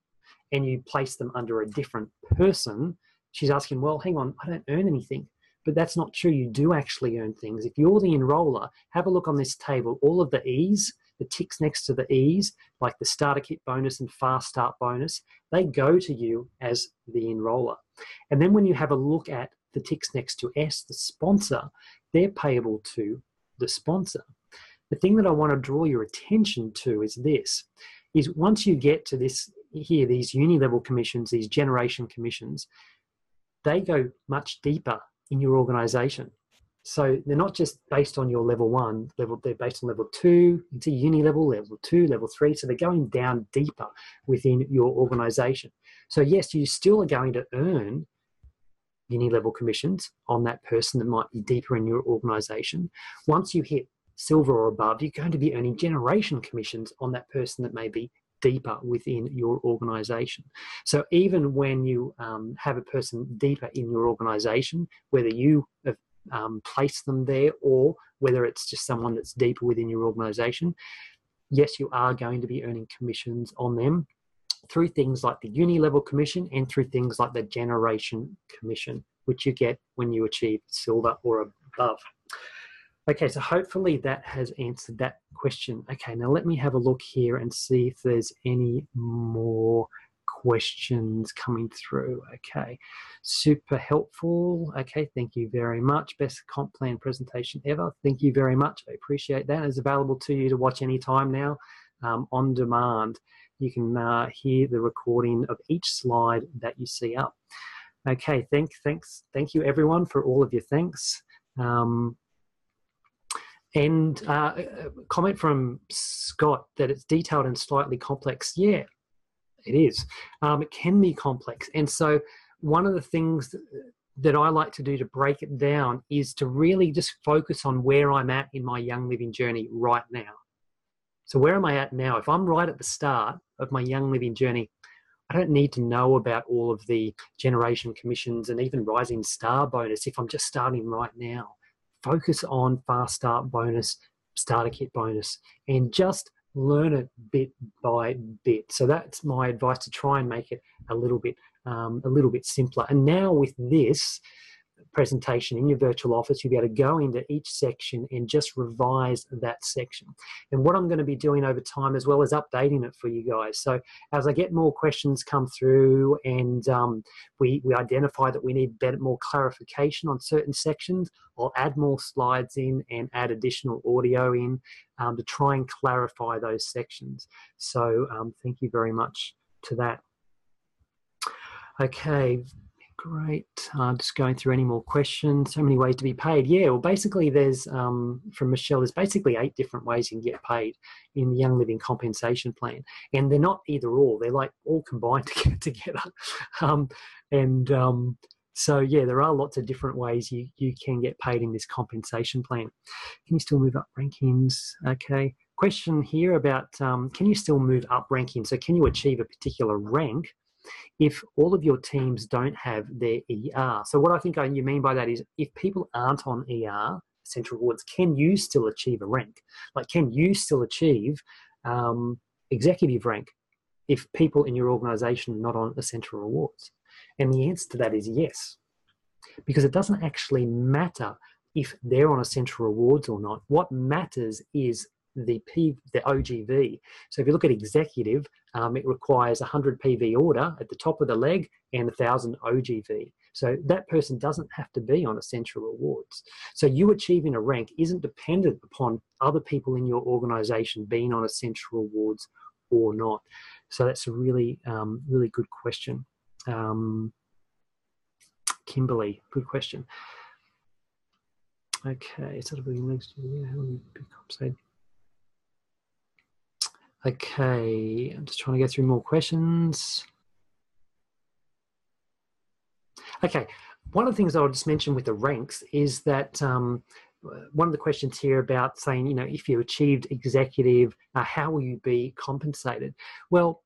Speaker 2: and you place them under a different person, she's asking, well, hang on, I don't earn anything. But that's not true. You do actually earn things. If you're the enroller, have a look on this table. All of the E's, the ticks next to the E's, like the starter kit bonus and fast start bonus, they go to you as the enroller. And then when you have a look at the ticks next to S, the sponsor, they're payable to the sponsor. The thing that I want to draw your attention to is this, is once you get to this here, these Unilevel commissions, these generation commissions, they go much deeper in your organization. So they're not just based on your level 1, they're based on level 2, you can see Unilevel, level 2, level 3, so they're going down deeper within your organization. So yes, you still are going to earn Unilevel commissions on that person that might be deeper in your organization. Once you hit silver or above, you're going to be earning generation commissions on that person that may be deeper within your organization. So even when you have a person deeper in your organization, whether you have placed them there or whether it's just someone that's deeper within your organization, yes, you are going to be earning commissions on them through things like the Unilevel Commission and through things like the Generation Commission, which you get when you achieve silver or above. Okay, so hopefully that has answered that question. Okay, now let me have a look here and see if there's any more questions coming through. Okay, super helpful. Okay, thank you very much. Best comp plan presentation ever. Thank you very much. I appreciate that. It's available to you to watch anytime now on demand. You can hear the recording of each slide that you see up. Okay, thank you everyone for all of your thanks. And a comment from Scott that it's detailed and slightly complex. Yeah, it is. It can be complex. And so one of the things that I like to do to break it down is to really just focus on where I'm at in my Young Living journey right now. So where am I at now? If I'm right at the start of my Young Living journey, I don't need to know about all of the generation commissions and even rising star bonus if I'm just starting right now. Focus on fast start bonus, starter kit bonus, and just learn it bit by bit. So that's my advice, to try and make it a little bit simpler. And now with this, presentation in your virtual office, you'll be able to go into each section and just revise that section. And what I'm going to be doing over time as well is updating it for you guys. So as I get more questions come through and we identify that we need more clarification on certain sections, I'll add more slides in and add additional audio in to try and clarify those sections. So thank you very much to that. Okay, great. Just going through any more questions. So many ways to be paid. Yeah, well, basically there's, from Michelle, there's basically 8 different ways you can get paid in the Young Living Compensation Plan. And they're not either or, they're like all combined together. So yeah, there are lots of different ways you can get paid in this compensation plan. Can you still move up rankings? Okay. Question here about, can you still move up rankings? So can you achieve a particular rank if all of your teams don't have their ER? So what I think you mean by that is if people aren't on ER, Essential Rewards, can you still achieve a rank? Like, can you still achieve executive rank if people in your organisation are not on Essential Rewards? And the answer to that is yes, because it doesn't actually matter if they're on Essential Rewards or not. What matters is the OGV. So if you look at executive, it requires 100 PV order at the top of the leg and 1,000 OGV. So that person doesn't have to be on Essential Rewards. So you achieving a rank isn't dependent upon other people in your organisation being on Essential Rewards or not. So that's a really, really good question. Kimberly, good question. Okay, so okay, I'm just trying to go through more questions. Okay, one of the things I'll just mention with the ranks is that one of the questions here about saying, you know, if you achieved executive, how will you be compensated? Well,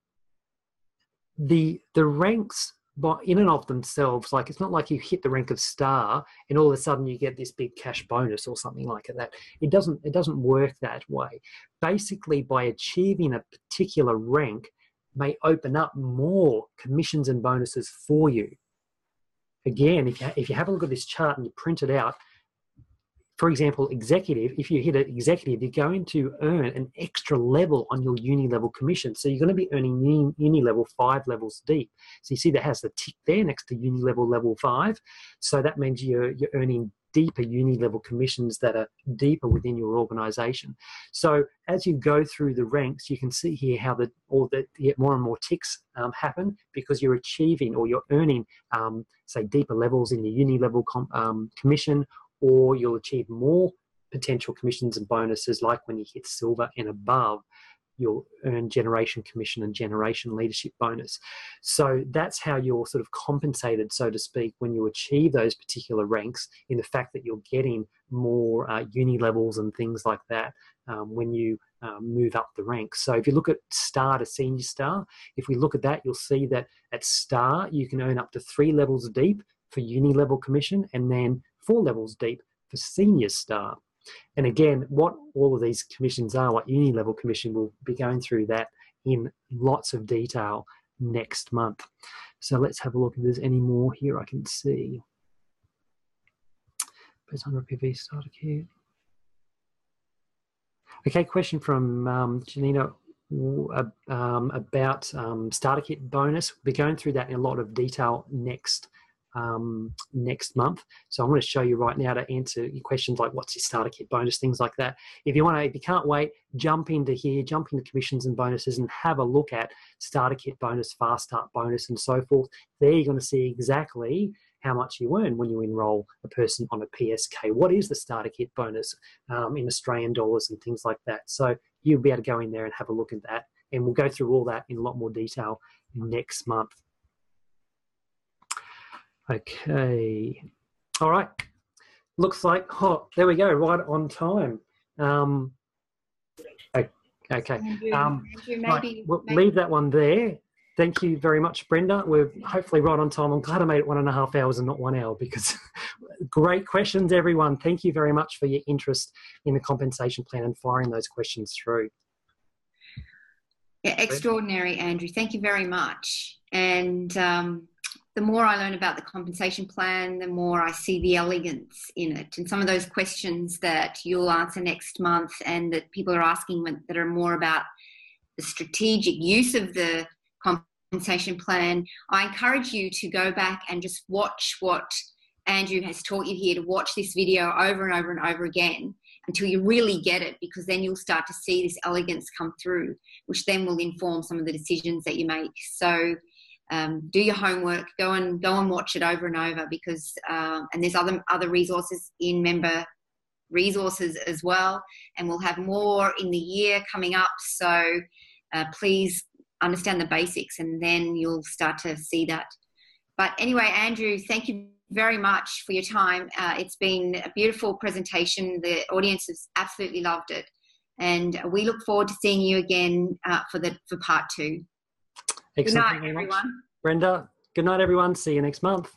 Speaker 2: the ranks, but in and of themselves, like, it's not like you hit the rank of star and all of a sudden you get this big cash bonus or something like that. It doesn't work that way. Basically, by achieving a particular rank may open up more commissions and bonuses for you. Again, if you have a look at this chart and you print it out, for example, executive, if you hit an executive, you're going to earn an extra level on your Unilevel commission. So you're going to be earning Unilevel 5 levels deep. So you see that has the tick there next to Unilevel level 5. So that means you're earning deeper Unilevel commissions that are deeper within your organisation. So as you go through the ranks, you can see here how more and more ticks happen because you're achieving or you're earning, say, deeper levels in the Unilevel commission, or you'll achieve more potential commissions and bonuses, like when you hit silver and above, you'll earn generation commission and generation leadership bonus. So that's how you're sort of compensated, so to speak, when you achieve those particular ranks, in the fact that you're getting more uni levels and things like that when you move up the ranks. So if you look at star to senior star, if we look at that, you'll see that at star, you can earn up to 3 levels deep for uni level commission, and then 4 levels deep for senior star. And again, what all of these commissions are, like Unilevel Commission, we'll be going through that in lots of detail next month. So let's have a look if there's any more here I can see. Press 100 PV starter kit. Okay, question from Janina about starter kit bonus. We'll be going through that in a lot of detail next month. So I'm going to show you right now to answer your questions like what's your starter kit bonus, things like that. If you can't wait, jump into here, jump into commissions and bonuses and have a look at starter kit bonus, fast start bonus and so forth. There you're going to see exactly how much you earn when you enroll a person on a PSK. What is the starter kit bonus in Australian dollars and things like that. So you'll be able to go in there and have a look at that. And we'll go through all that in a lot more detail next month. Okay. All right. Looks like, there we go, right on time. Okay. Andrew, we'll leave that one there. Thank you very much, Brenda. We're hopefully right on time. I'm glad I made it 1.5 hours and not 1 hour, because great questions, everyone. Thank you very much for your interest in the compensation plan and firing those questions through.
Speaker 1: Yeah, extraordinary, Andrew. Thank you very much. And the more I learn about the compensation plan, the more I see the elegance in it. And some of those questions that you'll answer next month and that people are asking that are more about the strategic use of the compensation plan, I encourage you to go back and just watch what Andrew has taught you here, to watch this video over and over and over again until you really get it, because then you'll start to see this elegance come through, which then will inform some of the decisions that you make. So do your homework, go and watch it over and over, because and there's other resources in member resources as well, and we'll have more in the year coming up. So please understand the basics, and then you'll start to see that. But anyway, Andrew, thank you very much for your time. It's been a beautiful presentation. The audience has absolutely loved it, and we look forward to seeing you again for part 2.
Speaker 2: Excellent.
Speaker 1: Good night, everyone.
Speaker 2: Brenda, good night, everyone. See you next month.